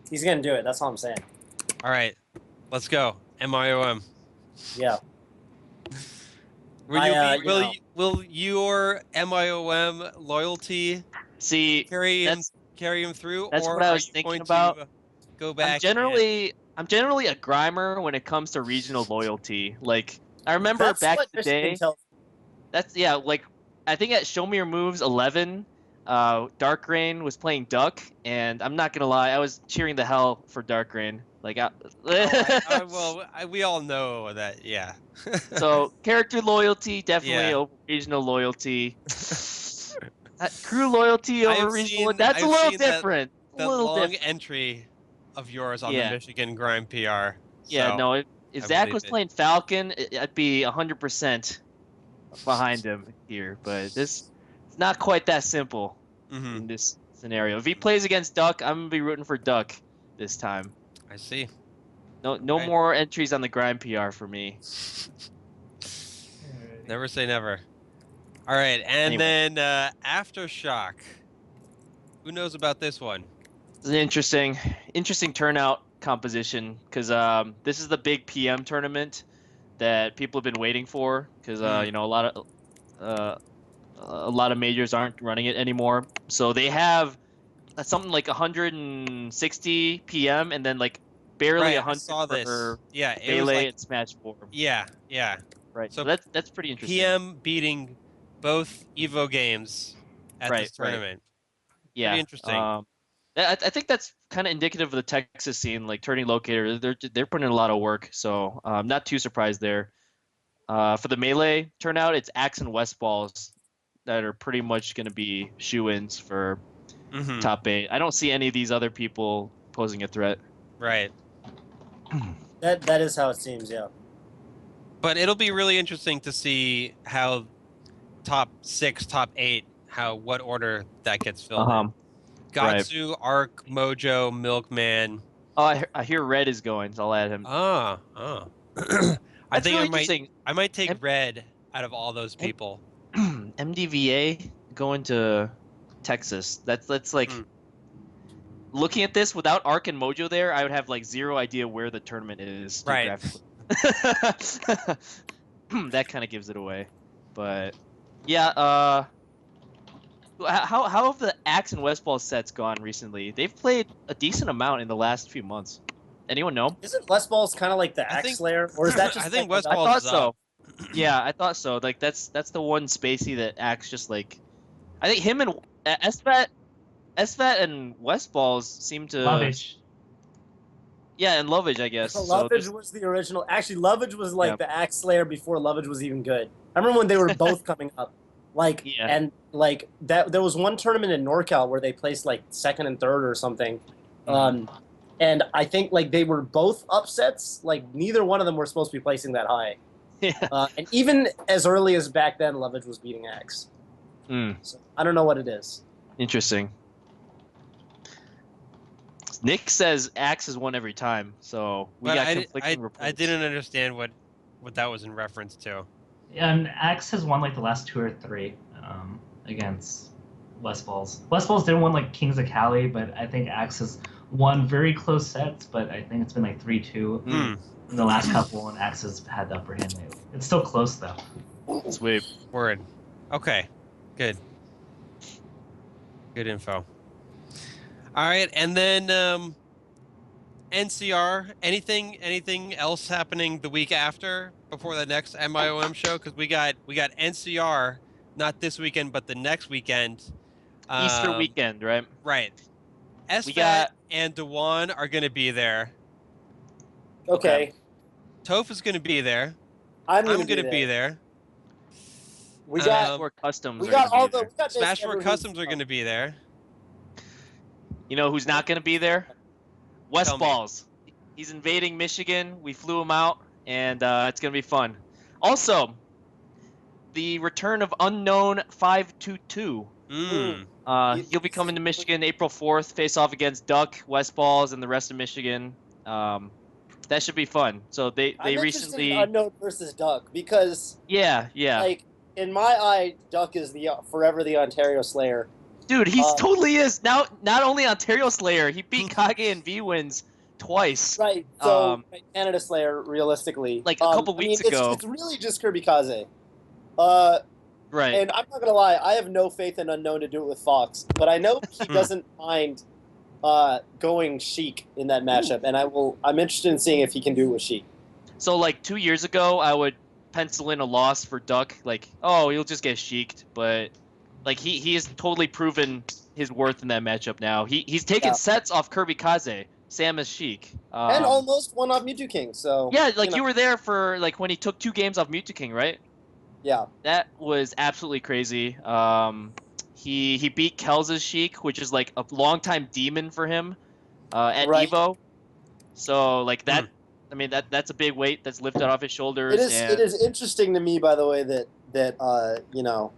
S2: he's gonna do it. That's all I'm saying.
S1: All right, let's go. MIOM.
S2: Yeah.
S1: Will your MIOM loyalty carry him through?
S3: That's
S1: or
S3: what I was thinking about.
S1: Go back.
S3: I'm generally a grimer when it comes to regional loyalty. Like, I remember back in the day. Like, I think at Show Me Your Moves 11, Dark Rain was playing Duck, and I'm not gonna lie, I was cheering the hell for Dark Rain. Like,
S1: we all know that, yeah.
S3: So character loyalty definitely over regional loyalty. Crew loyalty over regional. That's a little different.
S1: The long entry of yours on the Michigan Grime PR.
S3: Yeah, so no. If Zach was playing Falcon, I'd be 100% behind him here. But it's not quite that simple in this scenario. If he plays against Duck, I'm gonna be rooting for Duck this time.
S1: I see.
S3: No more entries on the Grime PR for me.
S1: Never say never. All right, and then Aftershock. Who knows about this one?
S3: It's an interesting turnout composition, because this is the big PM tournament that people have been waiting for, because a lot of majors aren't running it anymore. So they have something like 160 PM and then like barely 100 for Melee and Smash 4.
S1: Yeah.
S3: Right.
S1: So
S3: that's pretty interesting.
S1: PM beating both Evo games at this tournament.
S3: Yeah.
S1: Pretty interesting.
S3: I think that's kind of indicative of the Texas scene, like turning locator. They're putting in a lot of work, so I'm not too surprised there. For the Melee turnout, it's Axe and West Balls that are pretty much going to be shoe-ins for top 8. I don't see any of these other people posing a threat.
S1: Right.
S2: That is how it seems, yeah.
S1: But it'll be really interesting to see how top 6, top 8, what order that gets filled in. Gatsu, Arc, Mojo, Milkman.
S3: Oh, I hear Red is going, so I'll add him.
S1: I think
S3: really
S1: I might take Red out of all those people.
S3: MDVA going to Texas. That's like looking at this without Arc and Mojo there, I would have like zero idea where the tournament is geographically. That kind of gives it away. But yeah, how have the Axe and Westball sets gone recently? They've played a decent amount in the last few months. Anyone know?
S2: Isn't Westball's kind of like the Axe Slayer, or is that just?
S1: I think
S2: like,
S1: Westball.
S3: I thought so. Yeah, I thought so. Like that's the one Spacey that Axe just like. I think him and SFAT and Westballs seem to.
S4: Lovage.
S3: Yeah, and Lovage, I guess.
S2: Lovage was the original. Actually, Lovage was like the Axe Slayer before Lovage was even good. I remember when they were both coming up. Like and like that there was one tournament in NorCal where they placed like 2nd and 3rd or something. And I think like they were both upsets. Like neither one of them were supposed to be placing that high.
S3: Yeah.
S2: And even as early as back then, Lovage was beating Axe. So I don't know what it is.
S3: Interesting. Nick says Axe has won every time, so we got conflicting reports.
S1: I didn't understand what that was in reference to.
S4: Yeah, and Axe has won like the last 2 or 3 against Westballs. Westballs didn't win like Kings of Cali, but I think Axe has won very close sets, but I think it's been like 3-2 in the last couple, and Axe has had the upper hand. It's still close though.
S3: Sweet.
S1: Word. Okay. Good. Good info. All right, and then NCR. Anything else happening the week after before the next MIOM show? Because we got NCR not this weekend, but the next weekend.
S3: Easter weekend, right?
S1: Right. SFAT and Dewan are going to be there.
S2: Okay.
S1: Toph is going to be there.
S2: I'm
S1: going to be there.
S2: We got
S3: more customs.
S2: We got all the
S1: Smashmore Customs are going to be there.
S3: You know who's not going to be there? Westballs. He's invading Michigan. We flew him out, and it's going to be fun. Also, the return of Unknown 522. He'll be coming to Michigan April 4th, face off against Duck, Westballs, and the rest of Michigan. That should be fun. So they recently
S2: in Unknown versus Duck because
S3: yeah.
S2: Like in my eye, Duck is forever the Ontario Slayer.
S3: Dude, he totally is. Now, not only Ontario Slayer, he beat Kage and V-Wins twice.
S2: Right. So Canada Slayer, realistically,
S3: like a couple weeks ago,
S2: it's really just Kirby Kaze.
S3: Right.
S2: And I'm not gonna lie, I have no faith in Unknown to do it with Fox, but I know he doesn't mind going Sheik in that matchup, and I'm interested in seeing if he can do it with Sheik.
S3: So like 2 years ago, I would pencil in a loss for Duck, like, oh, he'll just get Sheiked, but like he has totally proven his worth in that matchup now. He's taken sets off Kirby Kaze, Samus Sheik.
S2: And almost won off Mewtwo King, so
S3: yeah, like you were there for like when he took 2 games off Mewtwo King, right?
S2: Yeah.
S3: That was absolutely crazy. He beat Kel's Sheik, which is like a longtime demon for him at Evo. So like that, I mean that's a big weight that's lifted off his shoulders.
S2: It is interesting to me, by the way, that you know,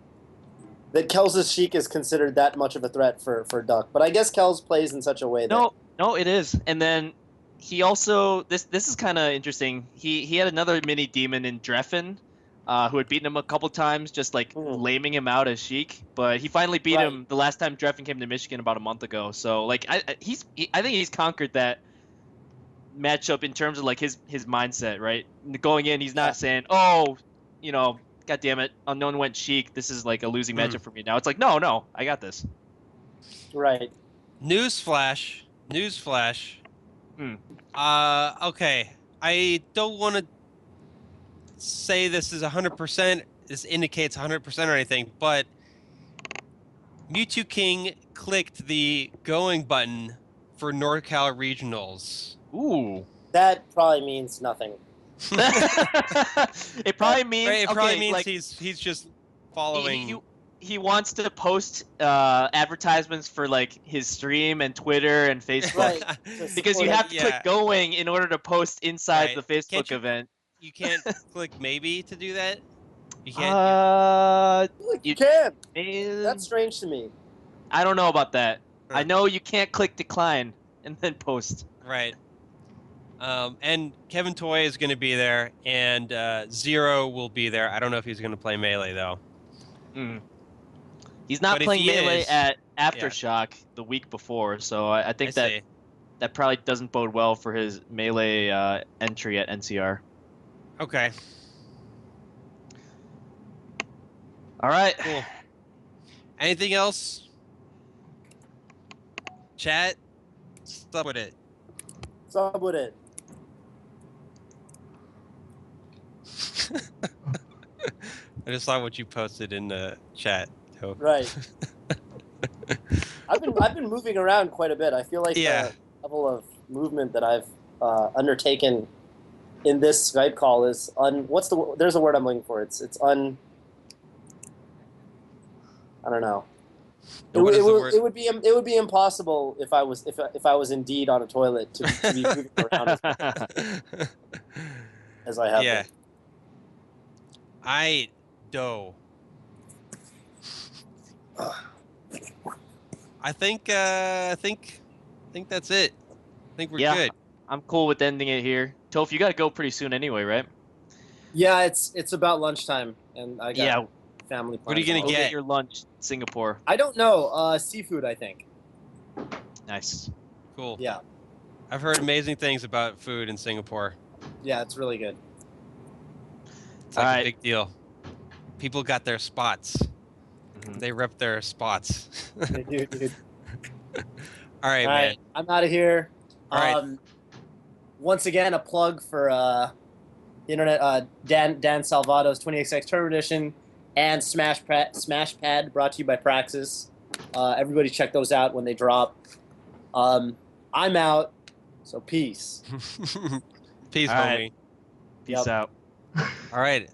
S2: that Kel's Sheik is considered that much of a threat for Duck. But I guess Kel's plays in such a way that
S3: no, it is. And then he also this is kind of interesting. He had another mini demon in Dreffin, who had beaten him a couple times, just like laming him out as Sheik. But he finally beat him the last time Dreffin came to Michigan about a month ago. So like I think he's conquered that matchup in terms of like his mindset, right? Going in, he's not saying, oh, you know, God damn it, Unknown went Sheik. This is like a losing matchup for me now. It's like, no, I got this.
S2: Right.
S1: Newsflash. Okay. I don't want to say this is 100%. this indicates 100% or anything, but Mewtwo King clicked the going button for NorCal Regionals.
S3: Ooh.
S2: That probably means nothing.
S3: It probably means
S1: Right, it probably
S3: okay,
S1: means
S3: like
S1: he's just following.
S3: he wants to post advertisements for like his stream and Twitter and Facebook.
S2: Right.
S3: Because you have to
S1: Yeah.
S3: click going in order to post inside
S1: Right.
S3: the Facebook event.
S1: You can't click maybe to do that. You can't.
S2: You can.
S3: Man,
S2: That's strange to me.
S3: I don't know about that.
S1: Huh.
S3: I know you can't click decline and then post.
S1: Right. And Kevin Toy is going to be there, and Zero will be there. I don't know if he's going to play Melee though.
S3: He's not
S1: But if
S3: playing
S1: he
S3: Melee
S1: is-
S3: at Aftershock the week before, so I think
S1: see.
S3: that probably doesn't bode well for his Melee entry at NCR.
S1: Okay.
S3: All right.
S1: Cool. Anything else? Chat? Stop with it.
S2: Stop with it.
S1: I just saw what you posted in the chat. So.
S2: Right. I've been moving around quite a bit. I feel like
S1: Yeah.
S2: the level of movement that I've undertaken in this Skype call is there's a word I'm looking for. It's I don't know. It would be impossible if I was indeed on a toilet to be moving around as I have
S1: Yeah.
S2: been.
S1: I think that's it. I think we're good.
S3: I'm cool with ending it here. Toph, you got to go pretty soon anyway, right?
S2: Yeah, it's about lunchtime, and I got family plans.
S1: What are you gonna
S3: Go
S1: get?
S3: your lunch, Singapore.
S2: I don't know. Seafood, I think.
S3: Nice.
S1: Cool.
S2: Yeah.
S1: I've heard amazing things about food in Singapore.
S2: Yeah, it's really good.
S1: It's like a big deal. People got their spots.
S3: Mhm.
S1: They rep their spots.
S2: Dude.
S1: All right, man.
S2: I'm out of here.
S1: All right.
S2: Once again, a plug for internet Dan Salvato's 20XX Tournament Edition and Smash Pad, brought to you by Praxis. Everybody check those out when they drop. I'm out, so peace.
S1: Peace,
S3: All
S1: homie.
S3: right. Peace out.
S1: All right.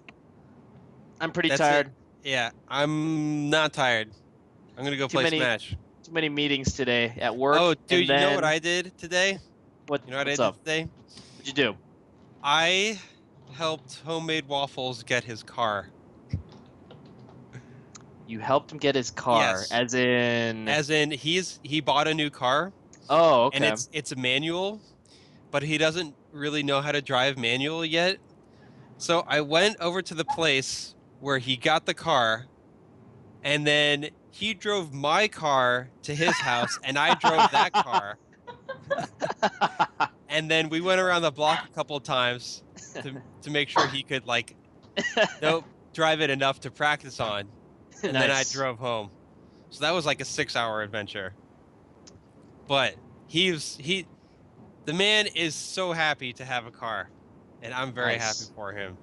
S3: I'm pretty
S1: That's
S3: tired.
S1: it. Yeah, I'm not tired. I'm gonna go play Smash.
S3: Too many meetings today at work.
S1: Oh, dude,
S3: and
S1: you know
S3: then-
S1: what I did today?
S3: What?
S1: You know what
S3: what's
S1: I
S3: up?
S1: did today?
S3: What'd you do?
S1: I helped Homemade Waffles get his car.
S3: You helped him get his car,
S1: Yes.
S3: as in.
S1: He bought a new car.
S3: Oh, okay.
S1: And it's a manual, but he doesn't really know how to drive manual yet. So I went over to the place where he got the car, and then he drove my car to his house, and I drove that car. And then we went around the block a couple of times to make sure he could drive it enough to practice on. And then I
S3: Nice.
S1: drove home. So that was like a 6-hour adventure. But the man is so happy to have a car, and I'm very happy for him.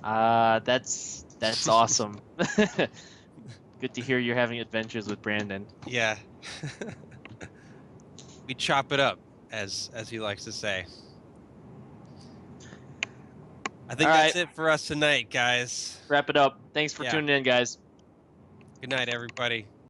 S3: That's awesome. Good to hear you're having adventures with Brandon.
S1: Yeah. We chop it up, as he likes to say. I think that's it for us tonight, guys.
S3: Wrap it up. Thanks for
S1: Yeah.
S3: tuning in, guys.
S1: Good night, everybody.